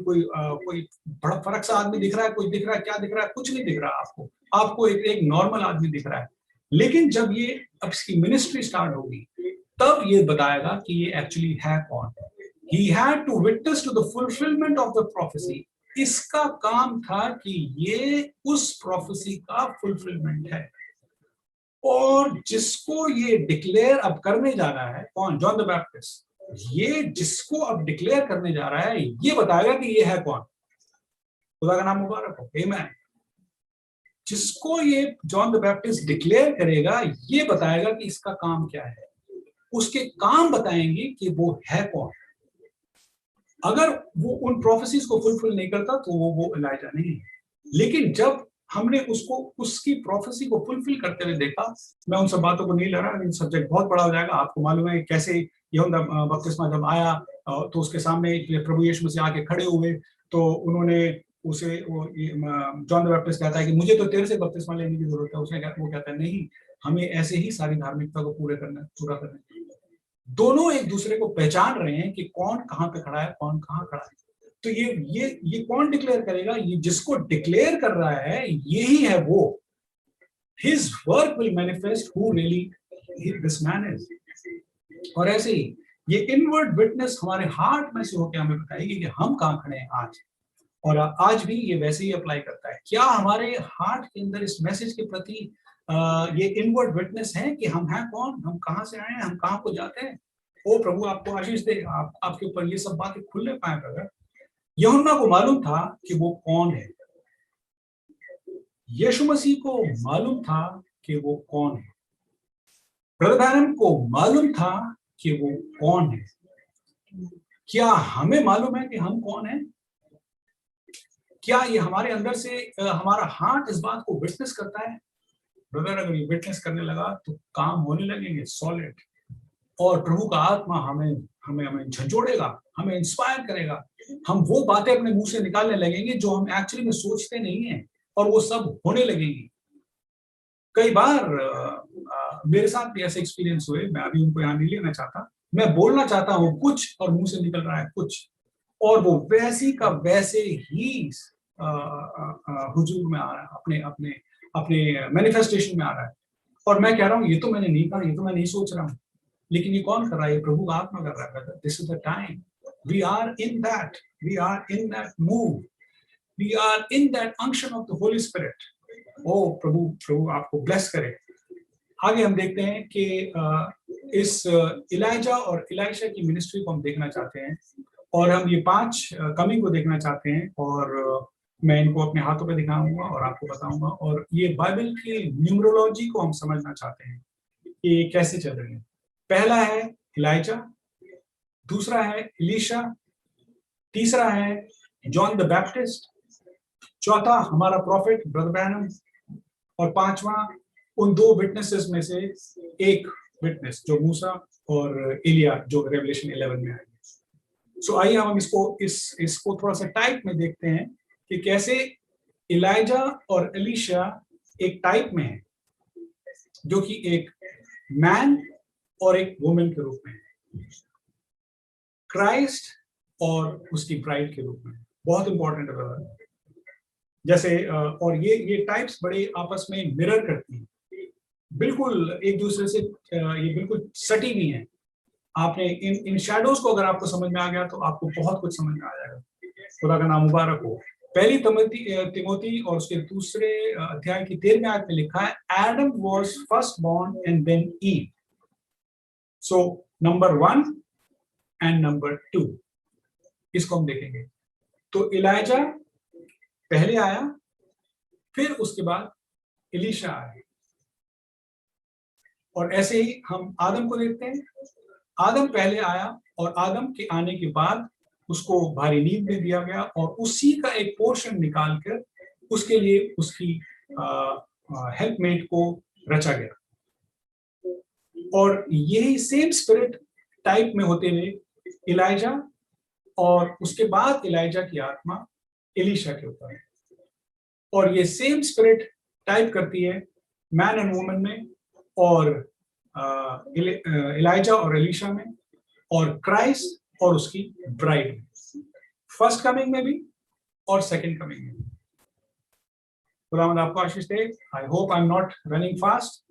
बड़ा फर्क सा आदमी दिख रहा है, कोई दिख रहा है, क्या दिख रहा है? कुछ नहीं दिख रहा आपको एक नॉर्मल आदमी दिख रहा है। लेकिन जब ये अब इसकी मिनिस्ट्री स्टार्ट होगी, तब ये बताएगा कि ये एक्चुअली है कौन। He had to witness to the fulfillment of the prophecy. इसका काम था कि ये उस प्रोफेसी का फुलफिलमेंट है, और जिसको ये डिक्लेयर अब करने जा रहा है कौन? John the Baptist. ये जिसको अब डिक्लेयर करने जा रहा है, ये बताएगा कि ये है कौन। खुदा का नाम मुबारक हो, आमीन। जिसको ये जॉन द बैप्टिस्ट डिक्लेयर करेगा, ये बताएगा कि इसका काम क्या है, उसके काम बताएंगे कि वो है कौन। अगर वो उन प्रोफेसीज को फुलफिल नहीं करता तो वो इलाइजा नहीं है। लेकिन जब हमने उसकी प्रोफेसी को फुलफिल करते हुए देखा, मैं उन सब बातों को नहीं ला रहा, लेकिन सब्जेक्ट बहुत बड़ा हो जाएगा। आपको मालूम है कैसे यूहन्ना बपतिस्मा जब आया तो उसके सामने प्रभु यीशु मसीह आके खड़े हुए, तो उन्होंने उसे जॉन द बैप्टिस्ट कहता है कि मुझे तो तेरे से बपतिस्मा लेने की जरूरत है। वो कहता है नहीं, हमें ऐसे ही सारी धार्मिकता को पूरा करना। दोनों एक दूसरे को पहचान रहे हैं कि कौन कहाँ पे खड़ा है, कौन कहाँ खड़ा है। तो ये कौन डिक्लेयर करेगा? ये जिसको डिक्लेयर कर रहा है यही है वो। His work will manifest who really this man is। और ऐसे ही ये इनवर्ड विटनेस हमारे हार्ट में से होकर हमें बताएगी कि हम कहाँ खड़े हैं आज, और आज भी ये वैसे ही अप्लाई करता है। क्या हमारे हार्ट के अंदर इस मैसेज के प्रति ये इनवर्ड विटनेस है कि हम हैं कौन, हम कहाँ से आए हैं, हम कहाँ को जाते हैं? ओ प्रभु आपको आशीष दे, आपके ऊपर ये सब बातें खुलने पाए। अगर यूहन्ना को मालूम था कि वो कौन है, यीशु मसीह को मालूम था कि वो कौन है, ब्रदर ब्रैनम को मालूम था कि वो कौन है। क्या हमें मालूम है कि हम कौन है? क्या ये हमारे अंदर से हमारा हार्ट इस बात को विटनेस करता है? ब्रदर अगर ये विटनेस करने लगा तो काम होने लगेंगे सॉलिड, और प्रभु का आत्मा हमें हमें हमें झंझोड़ेगा, हमें इंस्पायर करेगा। हम वो बातें अपने मुंह से निकालने लगेंगे जो हम एक्चुअली में सोचते नहीं है, और वो सब होने लगेंगी। कई बार मेरे साथ भी ऐसे एक्सपीरियंस हुए, मैं अभी उनको यहाँ नहीं लेना चाहता। मैं बोलना चाहता हूँ कुछ और मुंह से निकल रहा है कुछ, और वो वैसी का वैसे ही हुजूर में आ रहा है, अपने अपने अपने मैनिफेस्टेशन में आ रहा है, और मैं कह रहा हूँ ये तो मैंने नहीं कहा, ये तो मैं नहीं सोच रहा हूँ। लेकिन ये कौन कर रहा है? ये प्रभु का आत्मा कर रहा है। This is the time, we are in that move, we are in that unction of the holy spirit. ओ प्रभु प्रभु आपको ब्लेस करे। आगे हम देखते हैं कि इस इलाइजा और इलाइशा की मिनिस्ट्री को हम देखना चाहते हैं, और हम ये 5 कमिंग को देखना चाहते हैं, और मैं इनको अपने हाथों पे दिखाऊंगा और आपको बताऊंगा, और ये बाइबल की न्यूमरोलॉजी को हम समझना चाहते हैं कि कैसे चल रही है। पहला है इलाइजा, दूसरा है इलीशा, तीसरा है जॉन द बैप्टिस्ट, चौथा हमारा प्रॉफिट ब्रदर ब्रैनम, और पांचवा उन 2 विटनेसेस में से एक विटनेस जो मूसा और एलिया जो रेवलेशन 11 में आएंगे। सो आइए हम इसको थोड़ा सा टाइप में देखते हैं कि कैसे इलाइजा और एलीशा एक टाइप में है, जो कि एक मैन और एक वुमेन के रूप में है, क्राइस्ट और उसकी ब्राइड के रूप में। बहुत इंपॉर्टेंट है जैसे, और ये टाइप्स बड़े आपस में मिरर करती हैं, बिल्कुल एक दूसरे से ये बिल्कुल सटी भी हैं। आपने इन शैडोज को अगर आपको समझ में आ गया तो आपको बहुत कुछ समझ में आ जाएगा। खुदा का नाम मुबारक हो। पहली तिमोथी और उसके दूसरे अध्याय की 13वें आयत में लिखा है, Adam was first born and then Eve. So number 1 and number 2 इसको हम देखेंगे। तो इलाइजा पहले आया, फिर उसके बाद इलीशा आया, और ऐसे ही हम आदम को देखते हैं। आदम पहले आया, और आदम के आने के बाद उसको भारी नींद में दिया गया, और उसी का एक पोर्शन निकालकर उसके लिए उसकी हेल्पमेट को रचा गया। और यही सेम स्पिरिट टाइप में होते हुए इलाइजा, और उसके बाद इलाइजा की आत्मा एलीशा के ऊपर है, और ये सेम स्पिरिट टाइप करती है मैन एंड वुमन में, और इलाइजा और एलीशा में, और क्राइस्ट और उसकी ब्राइड में, फर्स्ट कमिंग में भी और सेकंड कमिंग में भी। खुदावंद आपको आशीष दे। I hope I am not running fast,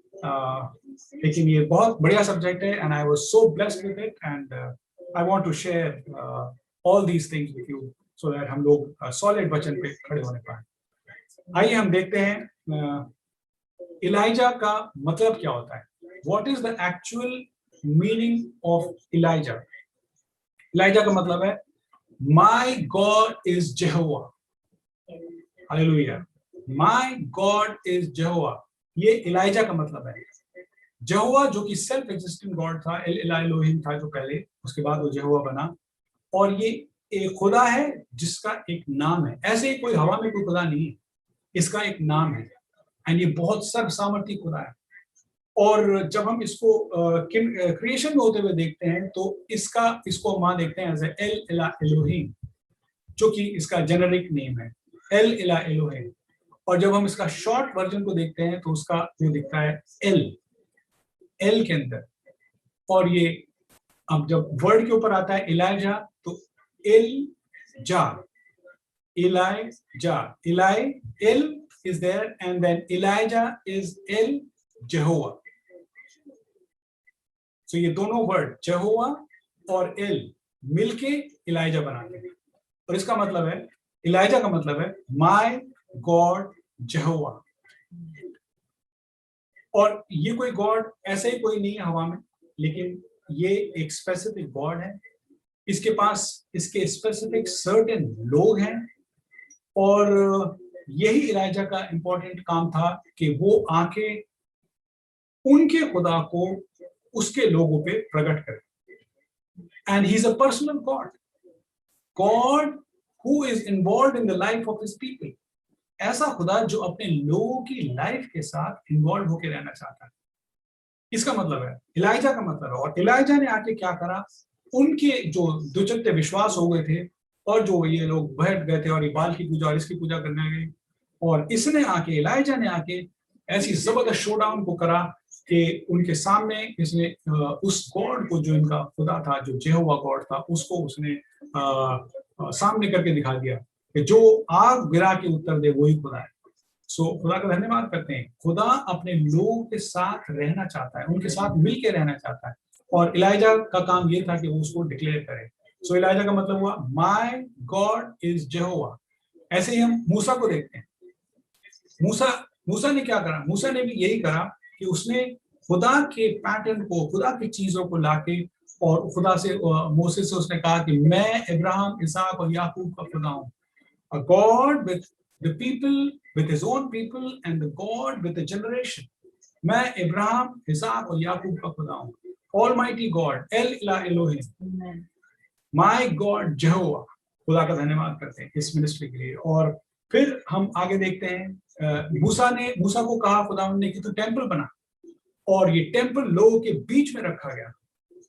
लेकिन ये बहुत बढ़िया सब्जेक्ट है, and I was so blessed with it, and I want to share all these things with you, so that हम लोग सॉलिड वचन पे खड़े होने पाए। आइए हम देखते हैं इलाइजा का मतलब क्या होता है। What is the actual meaning of Elijah? Elijah का मतलब है my God is जेहोवा। Hallelujah, my God is जेहोवा, ये इलाइजा का मतलब है। जेहोवा जो कि सेल्फ एग्जिस्टिंग गॉड था, एल इलाहिम था जो पहले, उसके बाद वो जेहोवा बना, और ये एक खुदा है जिसका एक नाम है। ऐसे ही कोई हवा में कोई खुदा नहीं है, इसका एक नाम है, एंड ये बहुत सर्वसामर्थी खुदा है। और जब हम इसको क्रिएशन में होते हुए देखते हैं तो इसको हम देखते हैं एज एल इला एलोहिम, जो कि इसका जेनेरिक नेम है, एल इला एलोहिम। और जब हम इसका शॉर्ट वर्जन को देखते हैं तो उसका जो दिखता है एल के अंदर, और ये अब जब वर्ड के ऊपर आता है इलाइजा तो एल जा, Elijah, Eli El is there, and then Elijah is El Jehovah. So ये दोनों वर्ड जेहोवा और एल मिलके इलाइजा बनाते हैं। और इसका मतलब है, इलाइजा का मतलब है माय गॉड यहोवा। और ये कोई गॉड ऐसे ही कोई नहीं है हवा में, लेकिन ये एक स्पेसिफिक गॉड है। इसके पास इसके स्पेसिफिक सर्टेन लोग हैं, और यही इलाइजा का इंपॉर्टेंट काम था कि वो आके उनके खुदा को उसके लोगों पे प्रकट करे। And he is a personal God, God who is involve in the life of his people. ऐसा खुदा जो अपने लोगों की लाइफ के साथ इन्वॉल्व होकर रहना चाहता है। इसका मतलब है इलाइजा का मतलब है। और इलाइजा ने आके क्या करा, उनके जो दुचत्ते विश्वास हो गए थे, और जो ये लोग बैठ गए थे और ये बाल की पूजा और इसकी पूजा करने गए, और इसने आके, इलाइजा ने आके ऐसी जबरदस्त शोडाउन को करा कि उनके सामने इसने उस गॉड को, जो इनका खुदा था, जो यहोवा गॉड था, उसको उसने सामने करके दिखा दिया कि जो आग गिरा के उत्तर दे वही खुदा है। सो खुदा का धन्यवाद करते हैं। खुदा अपने लोगों के साथ रहना चाहता है, उनके साथ मिलके रहना चाहता है, और इलाइजा का काम ये था कि वो उसको डिक्लेयर करे। सो इलाइजा का मतलब हुआ माय गॉड इज यहोवा। ऐसे ही हम मूसा को देखते हैं। मूसा ने क्या करा, मूसा ने भी यही करा कि उसने खुदा के पैटर्न को, खुदा की चीजों को लाके, और खुदा से, मोसेस से उसने कहा कि मैं इब्राहिम, इसहाक और याकूब का खुदा हूँ, a God with the people, with his own people, and the God with the generation. मैं इब्राहिम, इसहाक और याकूब का खुदा हूँ। Almighty God, El Ilah Elohim, my God Jehovah। खुदा का धन्यवाद करते हैं इस मिनिस्ट्री के लिए। और फिर हम आगे देखते हैं, मूसा को कहा खुदा ने कि तू टेंपल बना, और ये टेंपल लोगों के बीच में रखा गया,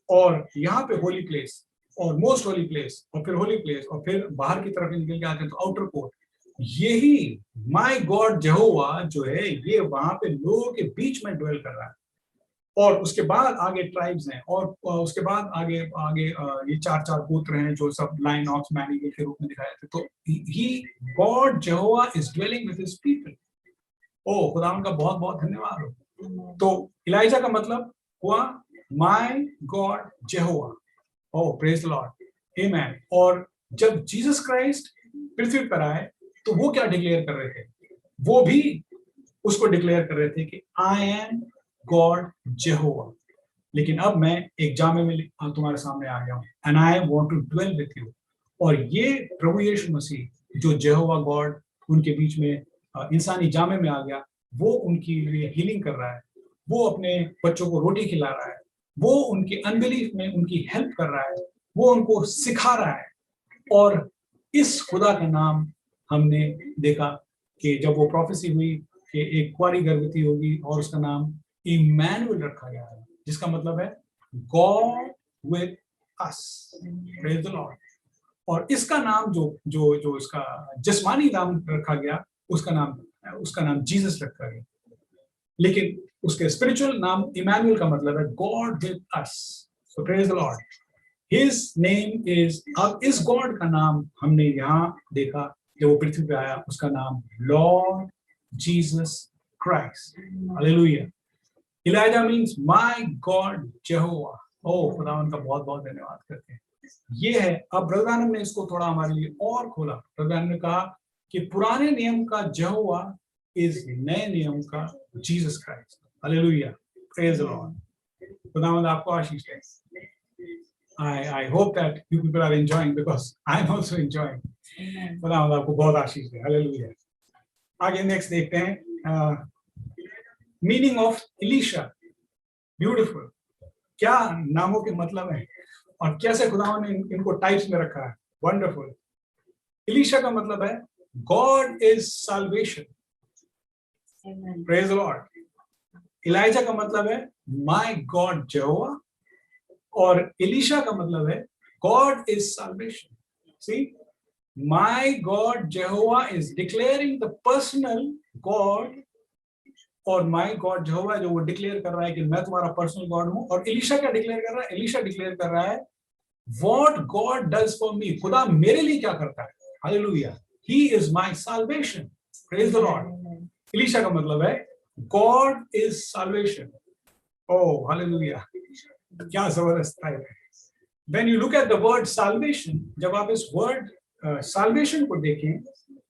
और यहाँ पे होली प्लेस और मोस्ट होली प्लेस और फिर होली प्लेस, और फिर बाहर की तरफ निकल के आते हैं तो आउटर कोर्ट। यही माय गॉड यहोवा जो है, ये वहां पे लोगों के बीच में ड्वेल कर रहा है। और उसके बाद आगे ट्राइब्स हैं, और उसके बाद आगे आगे ये चार पुत्र हैं जो सब लाइन ऑक्स मैन के रूप में दिखाए थे। तो ही God Jehovah is dwelling with his people. ओ खुदा उनका बहुत बहुत धन्यवाद हो। तो इलाइजा का मतलब हुआ my God Jehovah. Oh, praise the Lord. Amen. और जब जीसस क्राइस्ट पृथ्वी पर आए तो वो क्या डिक्लेयर कर रहे थे, वो भी उसको डिक्लेयर कर रहे थे कि आई एम गॉड जेहोवा। लेकिन अब मैं एक जामे में तुम्हारे सामने आ गया हूँ, and I want to dwell with you. और ये प्रभु यीशु मसीह जो जेहोवा गॉड उनके बीच में इंसानी जामे में आ गया, वो उनकी लिए हीलिंग कर रहा है, वो अपने बच्चों को रोटी खिला रहा है, वो उनके अनबिलीफ में उनकी हेल्प कर रहा है, वो उनको सिखा रहा है। और इस खुदा का नाम हमने देखा कि जब वो प्रोफेसी हुई कि एक कुंवारी गर्भवती होगी और उसका नाम इमैनुअल रखा गया है, जिसका मतलब है God with us. Praise the Lord. और इसका नाम जो जो जो इसका जिस्मानी नाम रखा गया, उसका नाम जीसस रखा गया। लेकिन उसके स्पिरिचुअल नाम इमैनुअल का मतलब है God with us. So praise the Lord. His name is, अब इस गॉड का नाम हमने यहाँ देखा जब वो पृथ्वी पे आया, उसका नाम Lord Jesus Christ. Hallelujah. Elijah means my God Jehovah. ओ खुदा उनका बहुत बहुत धन्यवाद करते हैं। ये है, अब ब्रदर ने इसको थोड़ा हमारे लिए और खोला। ब्रदर ने कहा कि पुराने नियम का यहोवा इज नए नियम का Jesus Christ. Hallelujah. Praise the Lord. खुदावंद आपको आशीष दे। I hope that you people are enjoying because I'm also enjoying. खुदावंद आपको बहुत आशीष दे। हालेलुया। आगे नेक्स्ट देखते हैं, मीनिंग ऑफ इलीशा। ब्यूटीफुल। क्या नामों के मतलब है और कैसे खुदावंद ने इनको टाइप्स में रखा है। वंडरफुल। इलीशा का मतलब है God is salvation. Praise the Lord. Elijah का मतलब है माय गॉड यहोवा, और इलीशा का मतलब है God is salvation. See, my God Jehovah is declaring the personal God, और माय गॉड यहोवा जो वो डिक्लेयर कर रहा है कि मैं तुम्हारा पर्सनल गॉड हूं। और इलीशा क्या डिक्लेयर कर रहा है? इलीशा डिक्लेयर कर रहा है what God does for me. खुदा मेरे लिए क्या करता है। Hallelujah. He is my salvation. Praise the Lord. Elisha का मतलब है God is salvation. Oh hallelujah. क्या जबरदस्त टाइप है। when you look at the word salvation, जब आप इस word salvation को देखें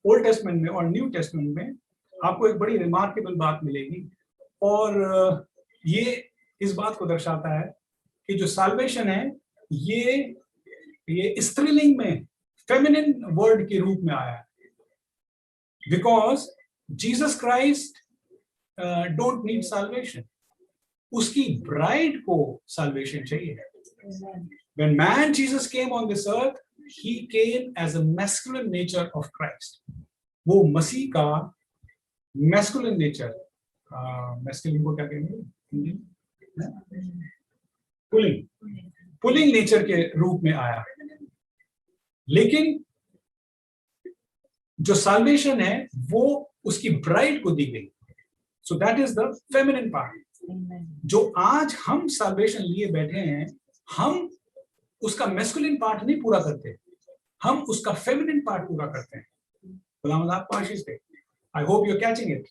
ओल्ड टेस्टमेंट में और न्यू टेस्टमेंट में, आपको एक बड़ी रिमार्केबल बात मिलेगी, और ये इस बात को दर्शाता है कि जो साल्वेशन है ये स्त्रीलिंग में फेमिनिन वर्ड के रूप में आया है, because Jesus Christ don't need salvation, उसकी ब्राइड को साल्वेशन चाहिए. When man Jesus came on this earth, he came as a masculine nature of Christ. वो मसीह का masculine nature, masculine को क्या कहेंगे, पुलिंग नेचर के रूप में आया. लेकिन जो साल्वेशन है वो उसकी ब्राइड को दी गई. So that is the feminine part. जो आज हम साल्वेशन लिए बैठे हैं, हम उसका मैस्कुलिन पार्ट नहीं पूरा करते, हम उसका फेमिनिन पार्ट पूरा करते हैं. खुदावंद आपको आशीष दे. I hope you are catching it.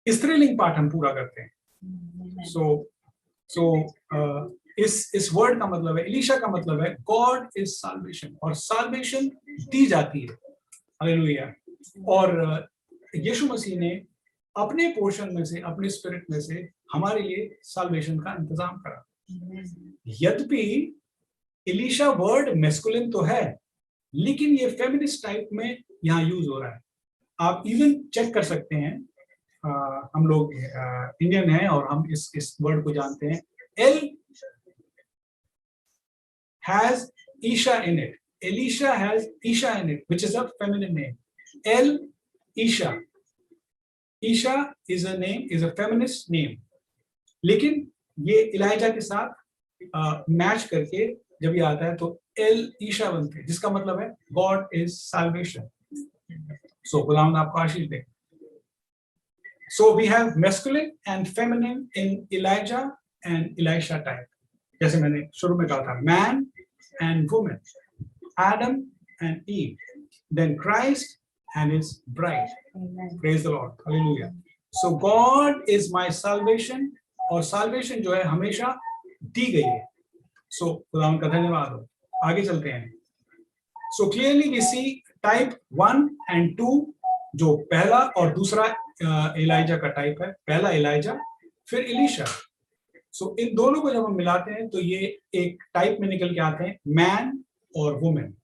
स्त्रीलिंग पार्ट हम पूरा करते हैं. सो इस वर्ड का मतलब है, एलीशा का मतलब है गॉड इज साल्वेशन, और साल्वेशन दी जाती है. हालेलुया. और यीशु मसीह ने अपने पोर्शन में से, अपने स्पिरिट में से हमारे लिए साल्वेशन का इंतजाम करा. यद्यपि एलीशा वर्ड मैस्कुलिन तो है, लेकिन ये फेमिनिस्ट टाइप में यहाँ यूज हो रहा है. आप इवन चेक कर सकते हैं, हम लोग इंडियन हैं और हम इस वर्ड को जानते हैं. L has Isha in it. Elisha has Isha in it, which is a feminine name. El Isha. Isha is a name, is a feminist name. लेकिन ये इलाइजा के साथ मैच करके जब ये आता है तो एल ईशा बनते हैं, जिसका मतलब है गॉड इज साल्वेशन. सो खुदावंद आपको आशीष दे. So we have masculine and feminine in Elijah and Elisha type. जैसे मैंने शुरू में कहा था, man and woman, Adam and Eve, then Christ and his bride. Amen. Praise the Lord. Hallelujah. So God is my salvation, और salvation जो है हमेशा दी गई है. So खुदावंद का धन्यवाद हो. आगे चलते हैं. So clearly we see type 1 and 2, जो पहला और दूसरा एलाइजा का टाइप है. पहला एलाइजा, फिर एलीशा. सो इन दोनों को जब हम मिलाते हैं तो ये एक टाइप में निकल के आते हैं, मैन और वुमेन.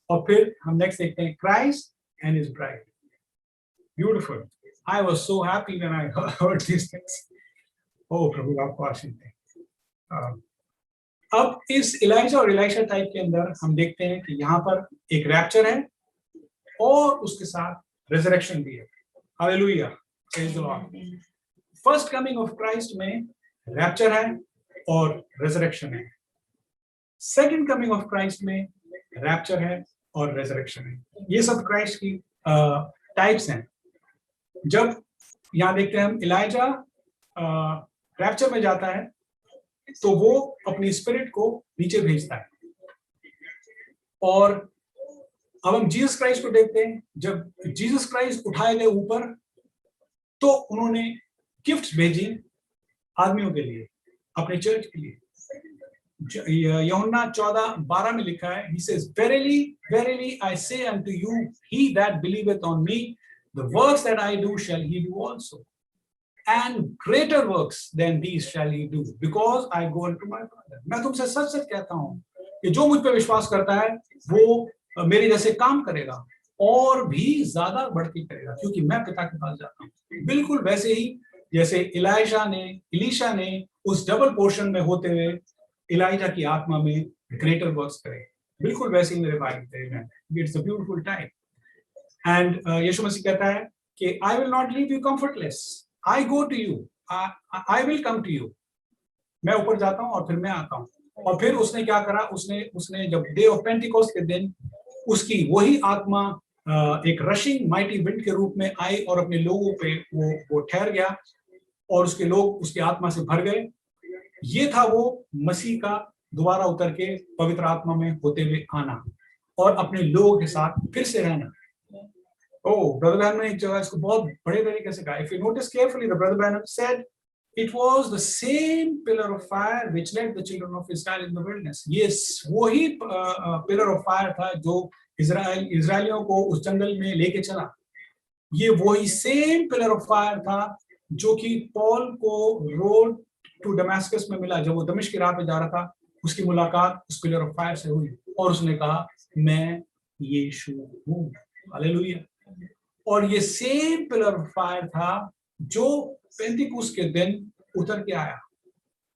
और फिर हम नेक्स्ट देखते हैं Christ and his bride. Beautiful. I was so happy when I heard this things. Oh प्रभु आपको आशीष दे. अब इस एलाइजा और एलीशा टाइप के अंदर हम देखते हैं कि यहाँ पर एक रैप्चर है और उसके साथ रिजरेक्शन भी है. Hallelujah. Praise the Lord. First coming of Christ में रैप्चर है और रिजरेक्शन है. सेकंड कमिंग ऑफ क्राइस्ट में रैप्चर है और रिजरेक्शन है. ये सब क्राइस्ट की टाइप्स हैं. जब यहाँ देखते हैं हम, एलाइजा रैप्चर में जाता है तो वो अपनी स्पिरिट को नीचे भेजता है. और अब हम जीसस क्राइस्ट को देखते हैं. जब जीसस क्राइस्ट उठाए गए ऊपर तो उन्होंने गिफ्ट्स भेजी आदमियों के लिए, अपने चर्च के लिए. यूहन्ना 14:12 में लिखा है, he says, verily verily I say unto you, he that believeth on me, the works that I do shall he do also, and greater works than these shall he do, because I go unto my Father. मैं तुमसे सच सच कहता हूँ कि जो मुझ पे विश्वास करता है वो मेरे जैसे काम करेगा और भी ज्यादा बढ़ती करेगा, क्योंकि मैं पिता के पास जाता हूँ. बिल्कुल वैसे ही जैसे एलीशा ने उस डबल पोर्शन में होते हुए एलाइजा की आत्मा में ग्रेटर वर्क्स करे, बिल्कुल वैसे ही मेरे भाई. It's a beautiful time. And यीशु मसीह कहता है कि I will not leave you comfortless, I go to you, I will come to you. मैं ऊपर जाता हूँ और फिर मैं आता हूँ. और फिर उसने क्या करा, उसने जब डे ऑफ पेंटिकोस्ट के दिन उसकी वही आत्मा एक रशिंग माइटी विंड के रूप में आई और अपने लोगों पे वो ठहर गया और उसके लोग उसकी आत्मा से भर गए. ये था वो मसीह का दोबारा उतर के पवित्र आत्मा में होते हुए आना और अपने लोगों के साथ फिर से रहना. ओह ब्रदर बैनम ने एक जगह इसको बहुत बड़े तरीके से कहा. If you notice carefully, the brother Branham said It was the same pillar of fire which led the children of Israel in the wilderness. Yes, वही pillar of fire था जो इजराइलियों को उस जंगल में लेके चला. ये वही same pillar of fire था जो कि पॉल को रोड टू डमास्कस में मिला. जब वो दमिश्क की राह पे जा रहा था, उसकी मुलाकात उस pillar of fire से हुई और उसने कहा मैं यीशु हूँ. हालेलुया. और ये same pillar of fire था जो पेंतिकुस्त के दिन उतर के आया.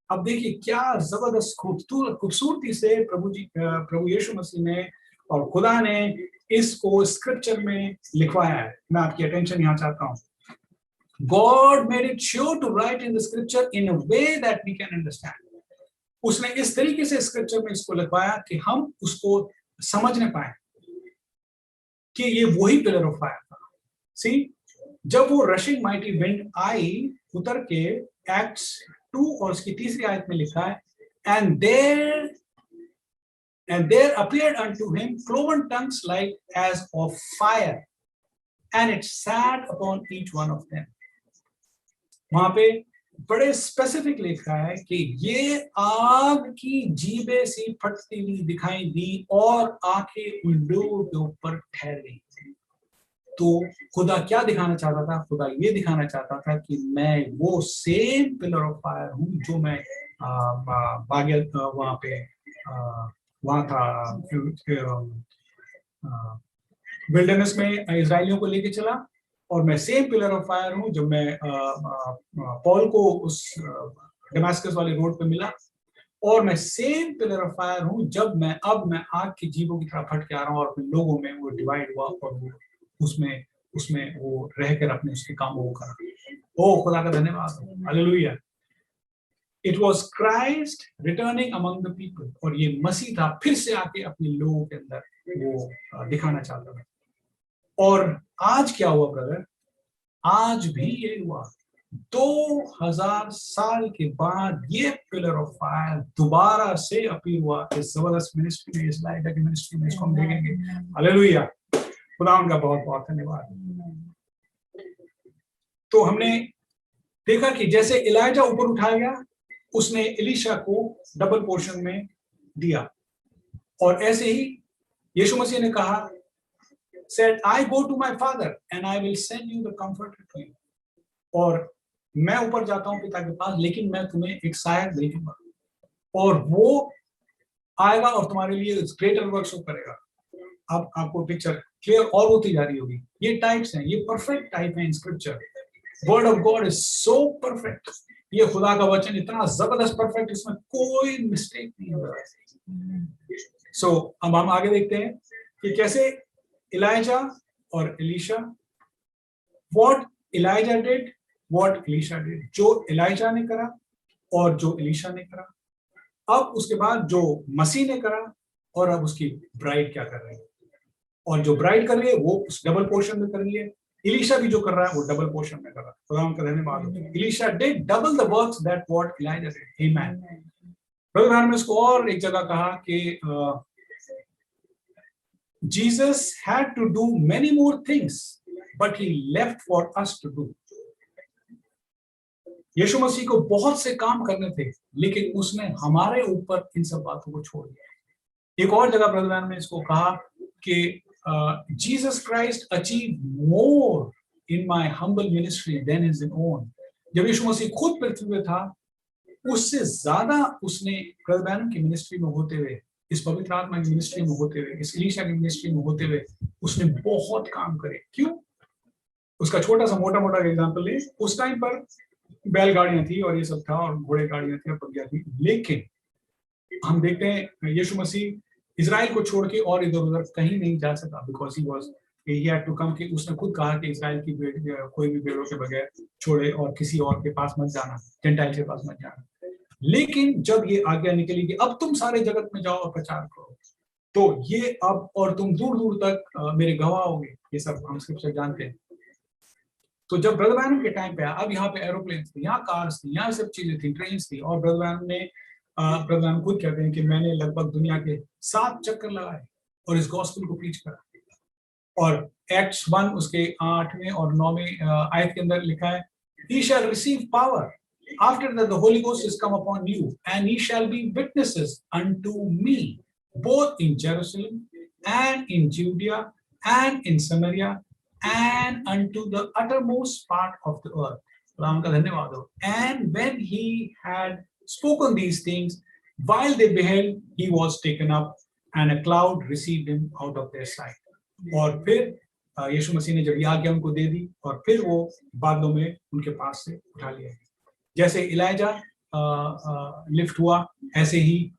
अब देखिए क्या जबरदस्त खूबसूरती से प्रभु यीशु मसीह ने और खुदा ने इसको स्क्रिप्चर में लिखवाया है. मैं आपकी अटेंशन यहाँ चाहता हूँ. God made it sure to write in the scripture in a way that we can understand. उसने इस तरीके से स्क्रिप्चर में इसको लिखवाया कि हम उसको समझने पाए कि ये वही पिलर ऑफ फायर था. सी, जब वो रशिंग माइटी विंड आई उतर के, एक्ट्स 2 और उसकी 3री आयत में लिखा है, and there appeared unto him cloven tongues like as of fire, and it sat upon each one of them. वहां पे बड़े स्पेसिफिक लिखा है कि ये आग की जीभें सी फटती हुई दिखाई दी और आंखें उन लोगों के ऊपर ठहर गई. तो खुदा क्या दिखाना चाहता था? खुदा ये दिखाना चाहता था कि मैं वो सेम पिलर ऑफ फायर हूँ जो मैं वहां पे वहां था विल्डरनेस में इजराइलियों को लेके चला. और मैं सेम पिलर ऑफ फायर हूँ जब मैं पॉल को उस डमास्कस वाले रोड पे मिला. और मैं सेम पिलर ऑफ फायर हूँ जब मैं आग की जीवों की तरह फट के आ रहा हूँ और अपने लोगों में वो डिवाइड हुआ और वो उसमें वो रहकर अपने उसके कामों को करा. ओ खुदा का धन्यवाद. Hallelujah. It was Christ returning among the people. और ये मसीह था फिर से आके अपने लोगों के अंदर वो दिखाना चाहता था. और आज क्या हुआ ब्रदर? आज भी ये हुआ. 2000 साल के बाद ये पिलर ऑफ फायर दोबारा से अपील हुआ इस जबरदस्त मिनिस्ट्री में, इस लाइट की मिनिस्ट्री में. इसको हम देखेंगे. हालेलुया. खुदा उनका बहुत बहुत धन्यवाद. तो हमने देखा कि जैसे इलाइजा ऊपर उठाया गया, उसने एलीशा को डबल पोर्शन में दिया. और ऐसे ही यीशु मसीह ने कहा, said, I go to my father and I will send you the comforter to you. और मैं ऊपर जाता हूँ पिता के पास, लेकिन मैं तुम्हें एक सहायक भेजूंगा और वो आएगा और तुम्हारे लिए ग्रेटर वर्क्स करेगा. अब आपको पिक्चर क्लियर और होती जा रही होगी. ये टाइप्स हैं, ये परफेक्ट टाइप है इन scripture. Word of God is so perfect. ये खुदा का वचन इतना जबरदस्त परफेक्ट, इसमें कोई मिस्टेक नहीं हो रहा. सो अब हम आगे देखते हैं कि कैसे इलाइजा और Elisha, what Elijah did, what Elisha did. जो इलाइजा ने करा और जो एलीशा ने करा. अब उसके बाद जो मसीह ने करा और अब उसकी ब्राइड क्या कर रही है. और जो ब्राइड कर रही है वो उस डबल पोर्शन में कर रही है. एलीशा भी जो कर रहा है वो डबल पोर्शन में कर रहा है. खुदा उनका धन्यवाद हो. Elisha did double the works that what ELISA did. Amen. Brother ने इसको और एक जगह कहा कि Jesus had to do many more things, but he left for us to do. यीशु मसीह को बहुत से काम करने थे, लेकिन उसने हमारे ऊपर इन सब बातों को छोड़ दिया. एक और जगह ब्रदर ने इसको कहा कि Jesus Christ achieved more in my humble ministry than his own. जब यीशु मसीह खुद पृथ्वी पे था, उससे ज्यादा उसने ब्रदर की मिनिस्ट्री में होते हुए, इस पवित्र आत्मा की मिनिस्ट्री में होते हुए, इस एलीशा की मिनिस्ट्री में होते हुए उसने बहुत काम करे. क्यों? उसका छोटा सा मोटा एग्जांपल है. उस टाइम पर बैलगाड़ियां थी और ये सब था और घोड़े गाड़ियां थी और पगड़ियां थी. लेकिन हम देखते हैं यीशु मसीह इजराइल को छोड़ के और इधर उधर कहीं नहीं जा सका, because he had to come. कि उसने खुद कहा कि इजराइल की कोई भी भेड़ों के बगैर छोड़े और किसी और के पास मत जाना, जेंटाइल के पास मत जाना. लेकिन जब ये आज्ञा निकली कि अब तुम सारे जगत में जाओ और प्रचार करो, तो ये अब और तुम दूर दूर तक मेरे गवाह होंगे. ये सब हम स्क्रिप्चर जानते हैं. तो जब ब्रदर ब्रैनम के टाइम पे अब यहाँ पे एरोप्लेन थे, यहाँ कार्स थी, यहाँ सब चीजें थी, ट्रेन थी. और ब्रदर ब्रैनम खुद कहते हैं कि मैंने लगभग दुनिया के 7 चक्कर लगाए और इस गॉस्पेल को प्रीच करा. और एक्ट्स 1 उसके 8वें और 9वें आयत के अंदर लिखा है, he shall receive power After that, the Holy Ghost is come upon you, and ye shall be witnesses unto me, both in Jerusalem and in Judea and in Samaria and unto the uttermost part of the earth. Ram का धन्यवाद हो. And when he had spoken these things, while they beheld, he was taken up, and a cloud received him out of their sight. और फिर यीशु मसीह ने जब ये आज्ञा उनको दे दी, और फिर वो बादलों में उनके पास से उठा लिया. जैसे इलाइजा लिफ्ट हुआ, ऐसे ही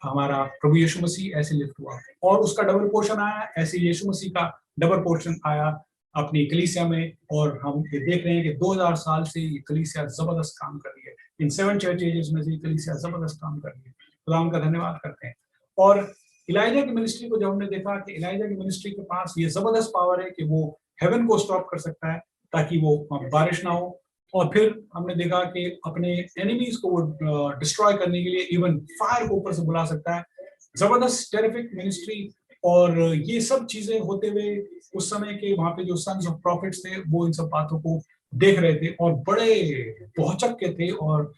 हमारा प्रभु यीशु मसीह ऐसे लिफ्ट हुआ, और उसका डबल पोर्शन आया. ऐसे यीशु मसीह का डबल पोर्शन आया अपनी कलीसिया में. और हम ये देख रहे हैं कि 2000 साल से ये कलीसिया जबरदस्त काम कर रही है. इन 7 चर्च एजेस में से कलीसिया जबरदस्त काम कर रही है. खुदा का धन्यवाद करते हैं. और इलाइजा की मिनिस्ट्री को जब हमने देखा कि इलाइजा की मिनिस्ट्री के पास ये जबरदस्त पावर है कि वो हेवन को स्टॉप कर सकता है ताकि वो बारिश ना हो. और फिर हमने देखा कि अपने एनिमीज को वो डिस्ट्रॉय करने के लिए इवन फायर को ऊपर से बुला सकता है. जबरदस्त टेरिफिक मिनिस्ट्री. और ये सब चीजें होते हुए उस समय के वहां पे जो सन्स ऑफ प्रॉफिट्स थे वो इन सब बातों को देख रहे थे और बड़े बहुचक के थे, और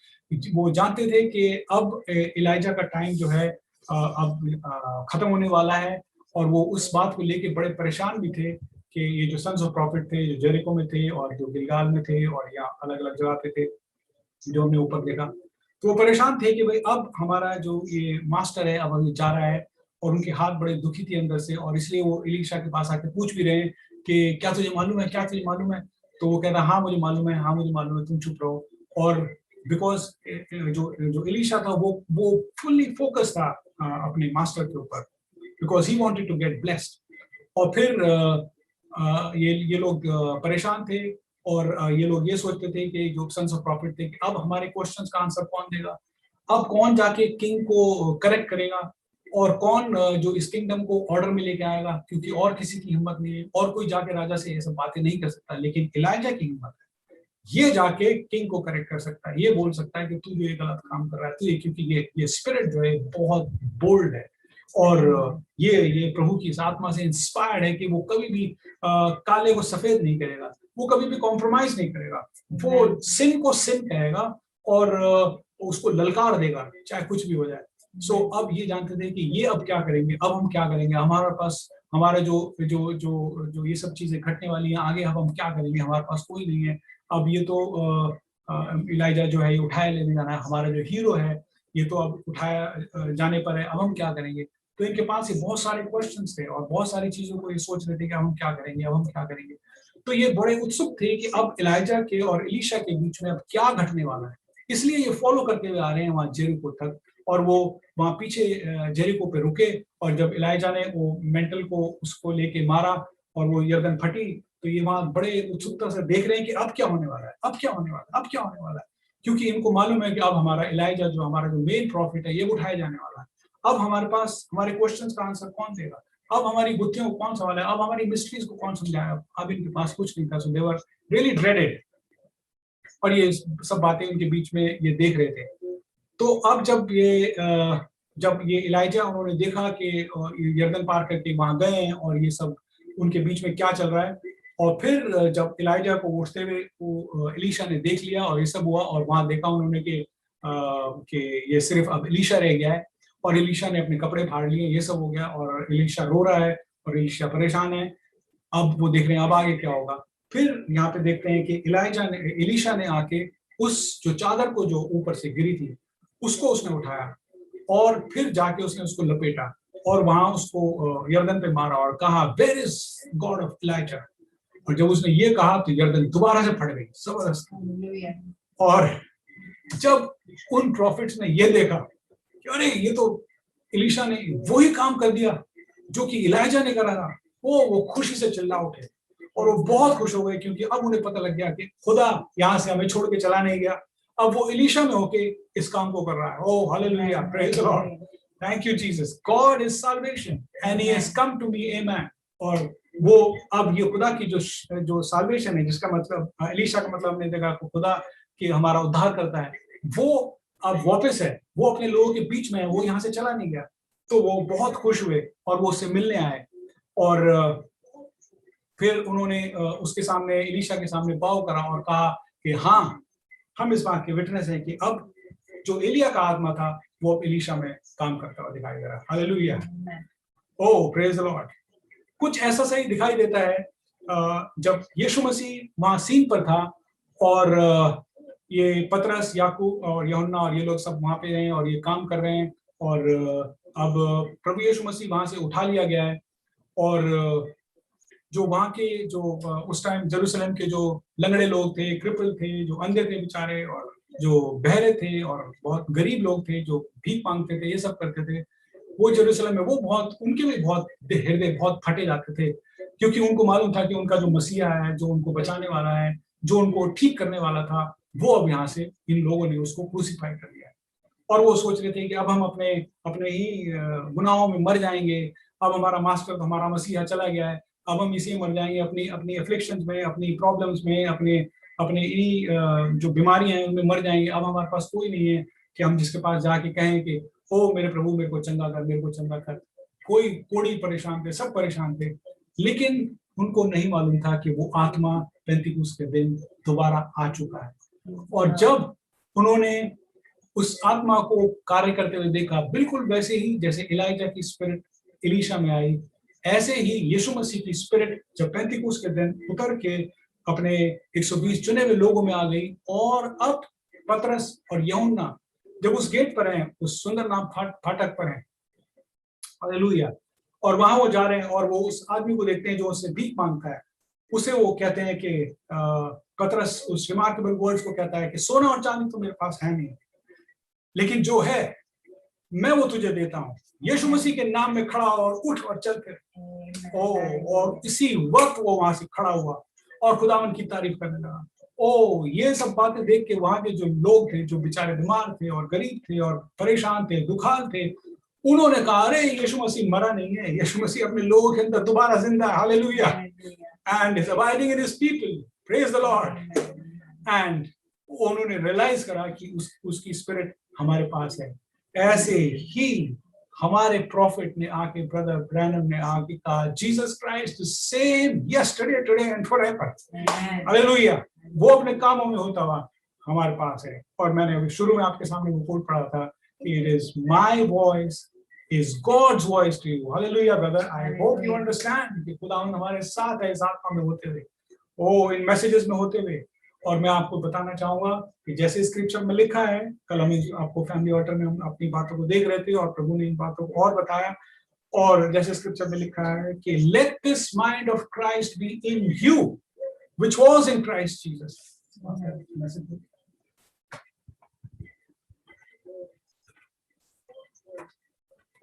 वो जानते थे कि अब इलाइजा का टाइम जो है अब खत्म होने वाला है. और वो उस बात को लेके बड़े परेशान भी थे कि ये जो सन्स ऑफ प्रॉफिट थे जो जेरिको में थे और जो गिलगाल में थे और या अलग अलग जगह पे थे जो हमने ऊपर देखा, तो वो परेशान थे कि भाई अब हमारा जो ये मास्टर है अब जा रहा है. और उनके हाथ बड़े दुखी थे अंदर से, और इसलिए वो एलीशा के पास आके पूछ भी रहे हैं कि क्या तुझे मालूम है, क्या तुझे मालूम है. तो वो कहता हाँ मुझे मालूम है, हाँ मुझे मालूम है, तुम चुप रहो. और बिकॉज जो एलीशा था वो फुल्ली फोकस था अपने मास्टर के ऊपर, because he wanted to get blessed. और फिर ये लोग परेशान थे, और ये लोग ये सोचते थे कि जो सन्स ऑफ प्रॉफिट थे कि अब हमारे क्वेश्चंस का आंसर कौन देगा, अब कौन जाके किंग को करेक्ट करेगा, और कौन जो इस किंगडम को ऑर्डर में लेके आएगा, क्योंकि और किसी की हिम्मत नहीं है, और कोई जाके राजा से ये सब बातें नहीं कर सकता. लेकिन इलाइजा की हिम्मत है, ये जाके किंग को करेक्ट कर सकता है, ये बोल सकता है कि तू ये गलत काम कर रहा है, तू क्योंकि ये स्पिरिट जो है बहुत बोल्ड है, और ये प्रभु की इस आत्मा से इंस्पायर्ड है कि वो कभी भी काले को सफेद नहीं करेगा, वो कभी भी कॉम्प्रोमाइज नहीं करेगा, वो सिन को सिन कहेगा और उसको ललकार देगा चाहे कुछ भी हो जाए. सो अब ये जानते थे कि ये अब क्या करेंगे, अब हम क्या करेंगे, हमारे पास हमारा जो जो जो जो ये सब चीजें घटने वाली हैं आगे, अब हम क्या करेंगे, हमारे पास कोई नहीं है. अब ये तो इलाइजा जो है ये उठाया लेने जाना है, हमारा जो हीरो है ये तो अब उठाया जाने पर है, अब हम क्या करेंगे. तो इनके पास ये बहुत सारे क्वेश्चंस थे और बहुत सारी चीजों को ये सोच रहे थे कि हम क्या करेंगे, अब हम क्या करेंगे. तो ये बड़े उत्सुक थे कि अब इलाइजा के और एलीशा के बीच में अब क्या घटने वाला है. इसलिए ये फॉलो करते हुए आ रहे हैं वहां जेरिको तक, और वो वहां पीछे जेरिको पे रुके. और जब इलाइजा ने वो मेंटल को उसको लेके मारा और वो यर्दन फटी, तो ये वहां बड़े उत्सुकता से देख रहे हैं कि अब क्या होने वाला है, अब क्या होने वाला है, अब क्या होने वाला है. क्योंकि इनको मालूम है कि अब हमारा इलाइजा जो हमारा जो मेन प्रॉफिट है ये उठाया जाने वाला है. अब हमारे पास हमारे क्वेश्चंस का आंसर कौन देगा, अब हमारी बुद्धियों को कौन संभालेगा, अब हमारी मिस्ट्रीज को कौन समझाएगा. अब इनके पास कुछ नहीं था. सो दे वर रियली ड्रेडेड, और ये सब बातें इनके बीच में ये देख रहे थे. तो अब जब ये इलाइजा उन्होंने देखा कि यर्दन पार करके वहां गए हैं और ये सब उनके बीच में क्या चल रहा है, और फिर जब इलाइजा को उठते हुए वो एलीशा ने देख लिया और ये सब हुआ, और वहां देखा उन्होंने कि ये सिर्फ अब एलीशा रह गया है, और एलीशा ने अपने कपड़े फाड़ लिए, ये सब हो गया, और एलीशा रो रहा है और एलीशा परेशान है. अब वो देख रहे हैं अब आगे क्या होगा. फिर यहाँ पे देखते हैं कि एलीशा ने आके उस जो चादर को जो ऊपर से गिरी थी उसको उसने उठाया, और फिर जाके उसने उसको लपेटा और वहां उसको यर्दन पे मारा और कहा where is God of Elijah. और जब उसने ये कहा तो यर्दन दोबारा से फट गई जबरदस्त. और जब उन प्रॉफिट्स ने ये देखा कि अरे ये तो एलीशा ने वही काम कर दिया जो कि इलाइजा ने करा था, वो खुशी से चिल्ला उठे और वो बहुत खुश हो गए, क्योंकि अब उन्हें पता लग गया कि खुदा यहाँ से हमें छोड़ के चला नहीं गया, अब वो एलीशा में होके इस काम को कर रहा है. Oh hallelujah, praise the Lord, thank you Jesus, God is salvation and he has come to me, amen. और वो अब ये खुदा की जो साल्वेशन है, जिसका मतलब एलीशा का मतलब हमने देखा खुदा कि हमारा उद्धार करता है, वो अब वापस है, वो अपने लोगों के बीच में है, वो यहाँ से चला नहीं गया. तो वो बहुत खुश हुए और वो उससे मिलने आए, और फिर उन्होंने उसके सामने एलीशा के सामने बाव करा और कहा कि हाँ हम इस बात के विटनेस हैं कि अब जो एलिया का आत्मा था वो अब एलीशा में काम करता हुआ दिखाई दे रहा है। Hallelujah, oh praise the Lord. कुछ ऐसा सही दिखाई देता है जब यीशु मसीह वहां सीन पर था और ये पतरस, याकूब और यूहन्ना और ये लोग सब वहां पे हैं और ये काम कर रहे हैं, और अब प्रभु यीशु मसीह वहां से उठा लिया गया है, और जो वहां के जो उस टाइम जेरूशलेम के जो लंगड़े लोग थे, क्रिपल थे, जो अंधे थे बेचारे, और जो बहरे थे और बहुत गरीब लोग थे जो भीख मांगते थे, ये सब करते थे, वो जेरूशलेम में वो बहुत, उनके भी बहुत हृदय बहुत फटे जाते थे, क्योंकि उनको मालूम था कि उनका जो मसीहा है, जो उनको बचाने वाला है, जो उनको ठीक करने वाला था, वो अब यहाँ से इन लोगों ने उसको क्रूसीफाई कर दिया। और वो सोच रहे थे कि अब हम अपने अपने ही गुनाहों में मर जाएंगे, अब हमारा मास्टर, हमारा मसीहा चला गया है, अब हम इसी में मर जाएंगे, अपनी अपनी एफ्लिक्शंस में, अपनी प्रॉब्लम्स में, अपने अपने इन्हीं जो बीमारियां हैं उनमें मर जाएंगे। अब हमारे पास कोई नहीं है कि हम जिसके पास जाके कहें कि ओ मेरे प्रभु मेरे को चंगा कर, मेरे को चंगा कर। कोई परेशान थे, सब परेशान थे, लेकिन उनको नहीं मालूम था कि वो आत्मा पेंतिकुस्त के दिन दोबारा आ चुका है। और जब उन्होंने उस आत्मा को कार्य करते हुए देखा, बिल्कुल वैसे ही जैसे इलाइजा की स्पिरिट एलीशा में आई, ऐसे ही यीशु मसीह की स्पिरिट जब पेंतिकुस्त के दिन उतर के अपने 120 चुने हुए लोगों में आ गई, और अब पतरस और यूहन्ना जब उस गेट पर हैं, उस सुंदर नाम फाटक पर हैं, हालेलुया, और वहां वो जा रहे हैं और वो उस आदमी को देखते हैं जो उससे भीख मांगता है। उसे वो कहते हैं कि पतरस उस रिमार्केबल वर्ड्स को कहता है कि सोना और चांदी तो मेरे पास है नहीं, लेकिन जो है मैं वो तुझे देता हूँ, यीशु मसीह के नाम में खड़ा और उठ और चल फिर। और इसी वक्त वो वहां से खड़ा हुआ और खुदावन की तारीफ करने लगा। ये सब बातें देख के वहां के जो लोग थे, जो बेचारे बीमार थे और गरीब थे और परेशान थे, दुखाल थे, उन्होंने कहा अरे यीशु मसीह मरा नहीं है, यीशु मसीह अपने लोगों के अंदर दोबारा जिंदा है, hallelujah, and is abiding in his people, praise the Lord. And उन्होंने रियलाइज करा कि उसकी स्पिरिट हमारे पास है। ऐसे ही हमारे प्रॉफिट ने आके, ब्रदर ब्रैनम ने आके कहा, Jesus Christ the same yesterday today and forever, hallelujah. वो अपने कामों में होता हुआ हमारे पास है। और मैंने अभी शुरू में आपके सामने वो कोट पढ़ा था कि it is my voice is God's voice to you. Hallelujah, brother. I hope you understand कि खुदावंद हमारे साथ है इस आत्मा में होते हुए, इन मैसेजेस में होते हुए। और मैं आपको बताना चाहूंगा कि जैसे स्क्रिप्चर में लिखा है, कल हम आपको फैमिली ऑल्टर में हम अपनी बातों को देख रहे थे और प्रभु ने इन बातों को और बताया, और जैसे स्क्रिप्चर में लिखा है कि let this mind of Christ be in you which was in Christ Jesus.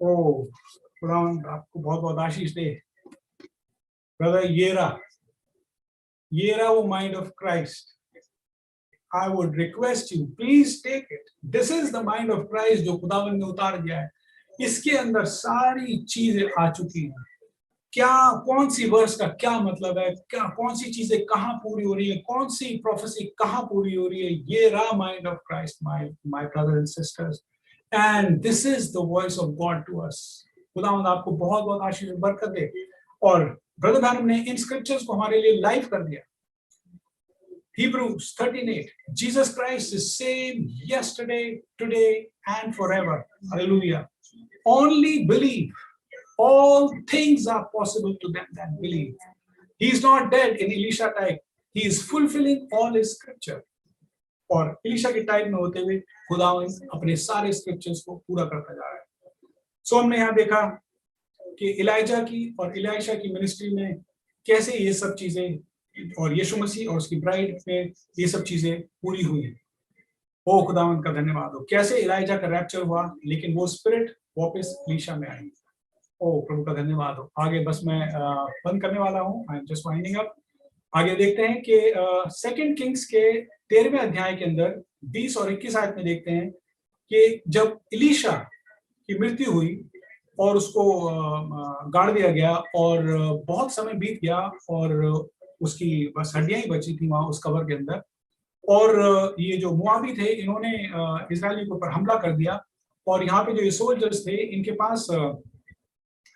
खुदावंद आपको बहुत बहुत आशीष दे। ब्रदर ये रहा वो mind of Christ. I would request you, please take it. This is the mind of Christ जो खुदावंद ने उतार दिया है। इसके अंदर सारी चीजें आ चुकी हैं। क्या, कौन सी वर्स का क्या मतलब है, क्या कौन सी चीजें कहाँ पूरी हो रही है, कौन सी प्रोफेसी कहाँ पूरी हो रही है, ये रहा mind of Christ, my brothers and sisters, and this is the voice of God to us. खुदावंद आपको बहुत बहुत आशीष बरकत दे। और ब्रदर ब्रैनम ने इन स्क्रिप्चर्स को हमारे लिए लाइव कर दिया। Hebrews 13:8, Jesus Christ is same yesterday, today and forever. Hallelujah. Only believe. All things are possible to them that believe. He is not dead in Elisha type. He is fulfilling all his scripture. और एलिशा के टाइप में होते हुए खुदावंद अपने सारे स्क्रिप्चर्स को पूरा करता जा रहा है। सो हमने यहाँ देखा कि इलाइजा की और इलाइशा की मिनिस्ट्री में कैसे ये सब चीजें, और यीशु मसीह और उसकी ब्राइड में ये सब चीजें पूरी हुई। खुदावंद का धन्यवाद हो। कैसे इलाइजा का रैप्चर हुआ, लेकिन वो स्पिरिट वापस एलीशा में आई। प्रभु का धन्यवाद हो। आगे बस मैं बंद करने वाला हूँ, आई एम जस्ट वाइंडिंग अप। आगे देखते हैं कि 2 किंग्स के 13वें अध्याय के अंदर 20 और 21 आयत में देखते हैं कि जब एलीशा की मृत्यु हुई और उसको गाड़ दिया गया और बहुत समय बीत गया और उसकी बस हड्डियां ही बची थी वहां उस कब्र के अंदर, और ये जो मुआबी थे इन्होंने इजरायलियों के ऊपर हमला कर दिया, और यहाँ पे जो ये सोल्जर्स थे इनके पास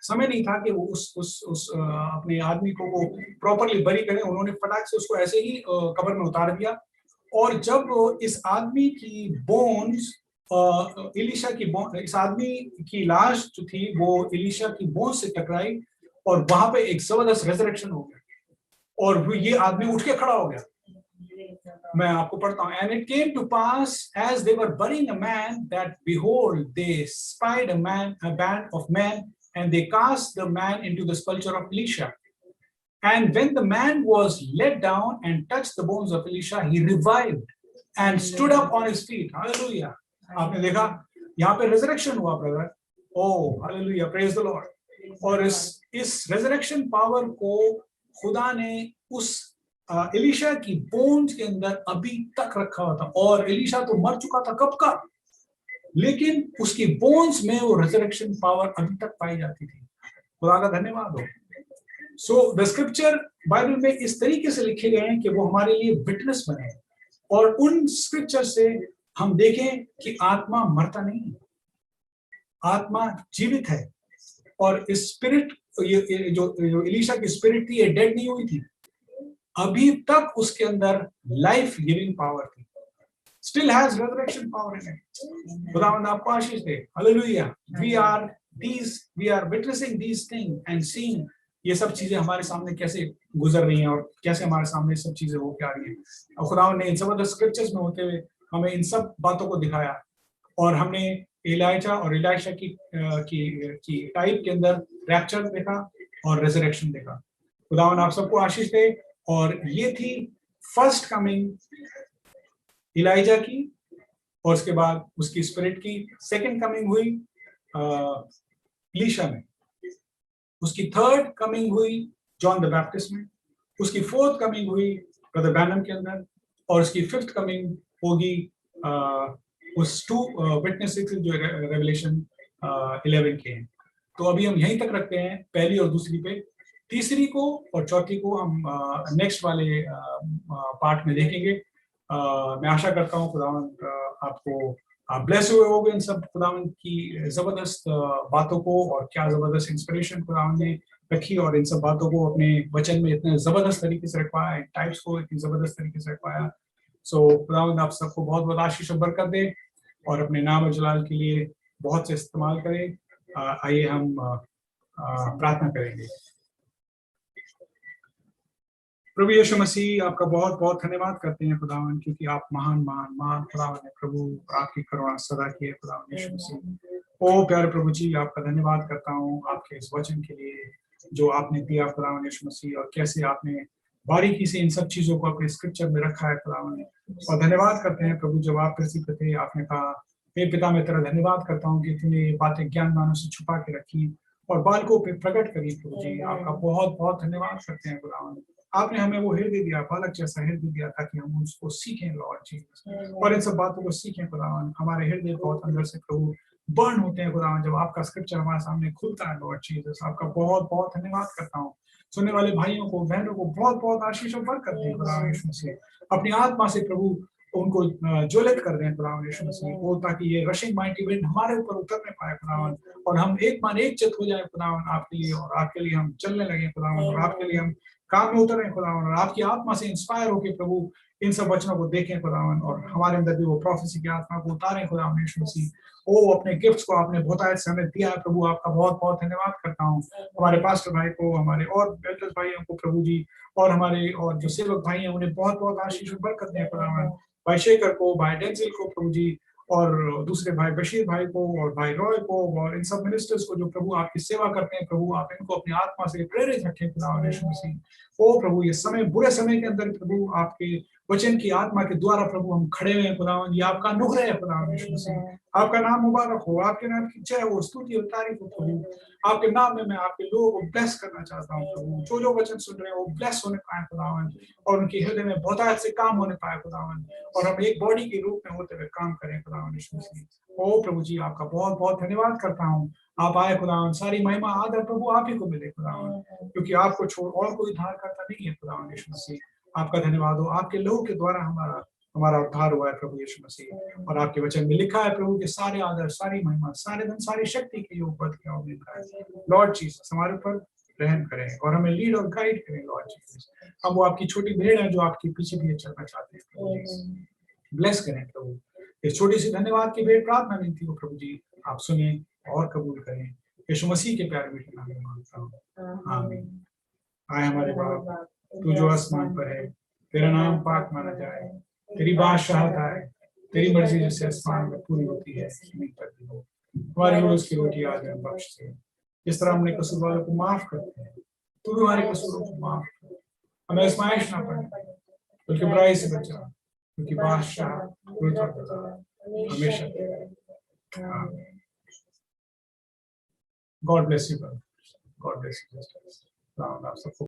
समय नहीं था कि वो उस अपने आदमी को वो प्रॉपरली बरी करें। उन्होंने फटाक से उसको ऐसे ही कब्र में उतार दिया और जब इस आदमी की बोन्स, इलीशा की इस आदमी की लाश जो थी वो इलीशा की बोन्स से टकराई और वहां पे एक जबरदस्त रेजरेक्शन हो गया और ये आदमी उठ के खड़ा हो गया। मैं आपको पढ़ता हूँ। And it came to pass as they were burying a man that behold they spied a band of men, and they cast the man into the sepulchre of Elisha. And when the man was let down and touched the bones of Elisha, he revived and stood up on his feet. Hallelujah. आपने देखा यहाँ पे resurrection हुआ brother. Oh, hallelujah, praise the Lord. और इस resurrection power को खुदा ने उस एलिशा की बोन्स के अंदर अभी तक रखा हुआ था। और एलिशा तो मर चुका था कब का, लेकिन उसकी बोन्स में वो रिजरेक्शन पावर अभी तक पाई जाती थी। खुदा का धन्यवाद हो। सो द स्क्रिप्चर बाइबल में इस तरीके से लिखे गए हैं कि वो हमारे लिए विटनेस बने और उन स्क्रिप्चर से हम देखें कि आत्मा मरता नहीं, आत्मा जीवित है। और स्पिरिट जो एलिशा की स्पिरिट थी ये डेड नहीं हुई थी, अभी तक उसके अंदर लाइफ गिविंग पावर थी। Still has resurrection power in it. खुदावंद आपको आशीष दे। Hallelujah. We are witnessing these things and seeing ये सब चीजें हमारे सामने कैसे गुजर रही हैं और कैसे हमारे सामने सब चीजें हो के आ रही हैं। और खुदावंद ने इन जबरदस्त स्क्रिप्चर्स में होते हुए हमें इन सब बातों को दिखाया और हमने एलाइजा और एलिशा की टाइप के अंदर रैप्चर देखा और रिजरेक्शन देखा। खुदावंद आप सबको आशीष दे। और ये थी फर्स्ट कमिंग इलाइजा की और उसके बाद उसकी स्पिरिट की सेकंड कमिंग हुई एलिशा में, उसकी थर्ड कमिंग हुई जॉन द बैप्टिस्ट में, उसकी फोर्थ कमिंग हुई ब्रदर ब्रैनम के अंदर और उसकी फिफ्थ कमिंग होगी उस टू विटनेसेस जो रेवलेशन 11 के हैं। तो अभी हम यहीं तक रखते हैं पहली और दूसरी पे। तीसरी को और चौथी को हम नेक्स्ट वाले पार्ट में देखेंगे। मैं आशा करता हूँ खुदावंद आपको ब्लेस हुए होंगे इन सब खुदावंद की जबरदस्त बातों को और क्या जबरदस्त इंस्पिरेशन खुदावंद ने रखी और इन सब बातों को अपने वचन में इतने जबरदस्त तरीके से रखवाया, टाइप्स को इतनी जबरदस्त तरीके से रखवाया। सो खुदावंद आप सबको बहुत बहुत आशीष और बरकत दे और अपने नाम और जलाल के लिए बहुत से इस्तेमाल करें। आइए हम प्रार्थना करेंगे। प्रभु यीशु मसीह आपका बहुत बहुत धन्यवाद करते हैं खुदावन, क्योंकि आप महान महान महान खुदावन है प्रभु, आपकी करुणा सदा की है खुदावन यीशु मसीह। ओ प्यारे प्रभु जी, आपका धन्यवाद करता हूँ आपके इस वचन के लिए जो आपने दिया खुदावन यीशु मसीह, और कैसे आपने बारीकी से इन सब चीजों को अपने स्क्रिप्चर में रखा है खुदावन। और धन्यवाद करते हैं प्रभु, जब आप पृथ्वी पे थे आपने कहा हे पिता मैं तेरा धन्यवाद करता हूँ कि तूने ये बातें ज्ञानवानों से छुपा के रखी और बालकों पे प्रकट करी प्रभु जी। आपका बहुत बहुत धन्यवाद करते हैं खुदावन। आपने हमें वो हृदय दिया, बालक जैसा हृदय दिया, ताकि हम उसको सीखें लॉर्ड जी, और इन सब बातों को सीखें खुदावन। हमारे हृदय बहुत अंदर से प्रभु बर्न होते हैं खुदावन जब आपका स्क्रिप्चर हमारे सामने खुलता है लॉर्ड जीसस। आपका बहुत बहुत धन्यवाद करता हूँ। सुनने वाले भाइयों को बहनों को बहुत बहुत आशीष और बरकत दें खुदावन यीशु मसीह। अपनी आत्मा से प्रभु उनको ज्वलित कर दें खुदावन यीशु मसीह वो, ताकि ये रशिंग माइटी विंड हमारे ऊपर उतरने पाए खुदावन, और हम एक मान एक चित हो जाए खुदावन आपके लिए, और आपके लिए हम चलने लगे खुदावन, और आपके लिए हम काम में उतरे खुदावन, और आपकी आत्मा से इंस्पायर होकर प्रभु इन सब वचनों को देखें खुदावन, और हमारे अंदर भी वो प्रोफेसी की आत्मा को उतारें खुदावन यीशु मसीह। ओ अपने गिफ्ट्स को आपने बहुतायत से हमें दिया है प्रभु, आपका बहुत बहुत धन्यवाद करता हूँ। हमारे पास्टर भाई को, हमारे और बेल्टर्स भाइयों को प्रभु जी, और हमारे और जो सेवक भाई हैं उन्हें बहुत बहुत आशीष और बरकत दें खुदावन। भाई शेखर को, भाई डेंजिल को प्रभु जी, और दूसरे भाई बशीर भाई को, और भाई रॉय को, और इन सब मिनिस्टर्स को जो प्रभु आपकी सेवा करते हैं प्रभु, आप इनको अपनी आत्मा से प्रेरित रखें खुदावन यीशु मसीह। ओ प्रभु ये समय बुरे समय के अंदर प्रभु आपके वचन की आत्मा के द्वारा प्रभु हम खड़े हुए हैं खुदावन, ये आपका अनुग्रह है खुदावन यीशु मसीह। आपका नाम मुबारक हो, आपके नाम की जय हो, स्तुति और तारीफ हो प्रभु। आपके नाम में मैं आपके लोगों को ब्लेस करना चाहता हूँ प्रभु। जो जो वचन सुन रहे हैं वो ब्लेस होने पाए खुदावन, और उनके हृदय में बहुतायत से काम होने पाए खुदावन, और हम एक बॉडी के रूप में होते हुए काम करें खुदावन यीशु मसीह। ओ प्रभु जी आपका बहुत बहुत धन्यवाद करता हूँ। आप आए खुदावन, सारी महिमा आदर प्रभु आप ही को मिले खुदावन, क्योंकि आपको छोड़ और कोई उद्धार करता नहीं है खुदावन यीशु मसीह। आपका धन्यवाद हो, आपके लोगों के द्वारा हमारा उद्धार हुआ है प्रभु यीशु मसीह, और आपके वचन में लिखा है प्रभु के सारे आदर, सारी महिमा, सारे धन, सारी शक्ति के योग पद क्या लॉर्ड जीसस हमारे ऊपर रहम करें और हमें लीड और गाइड करें लॉर्ड जीसस। हम वो आपकी छोटी भेड़ है जो आपके पीछे पीछे चलना चाहते हैं प्रभु जी। ब्लेस करें प्रभु इस छोटी सी धन्यवाद की भेड़ प्रार्थना विनती को प्रभु जी आप सुनिए और कबूल करें। यीशु मसीह के प्यारे मीठे नाम में मांगता हूँ, आमीन। आए हमारे बाप, तू जो आसमान पर है, तेरा नाम पाक माना जाए, तेरी बादशाहत आए, तेरी मर्जी जैसे आसमान में पूरी होती है जमीन पर भी हो। हमारी रोज की रोटी आज हमें बख्श दे, जिस तरह हमने कसूर वालों को माफ करते हैं, तू भी हमारे कसूरों को माफ कर। हमें आजमाइश ना पड़े बल्कि बुराई से बचा, क्योंकि बादशाह हमेशा तेरा है। आमीन। God bless you, God bless you. आप सबको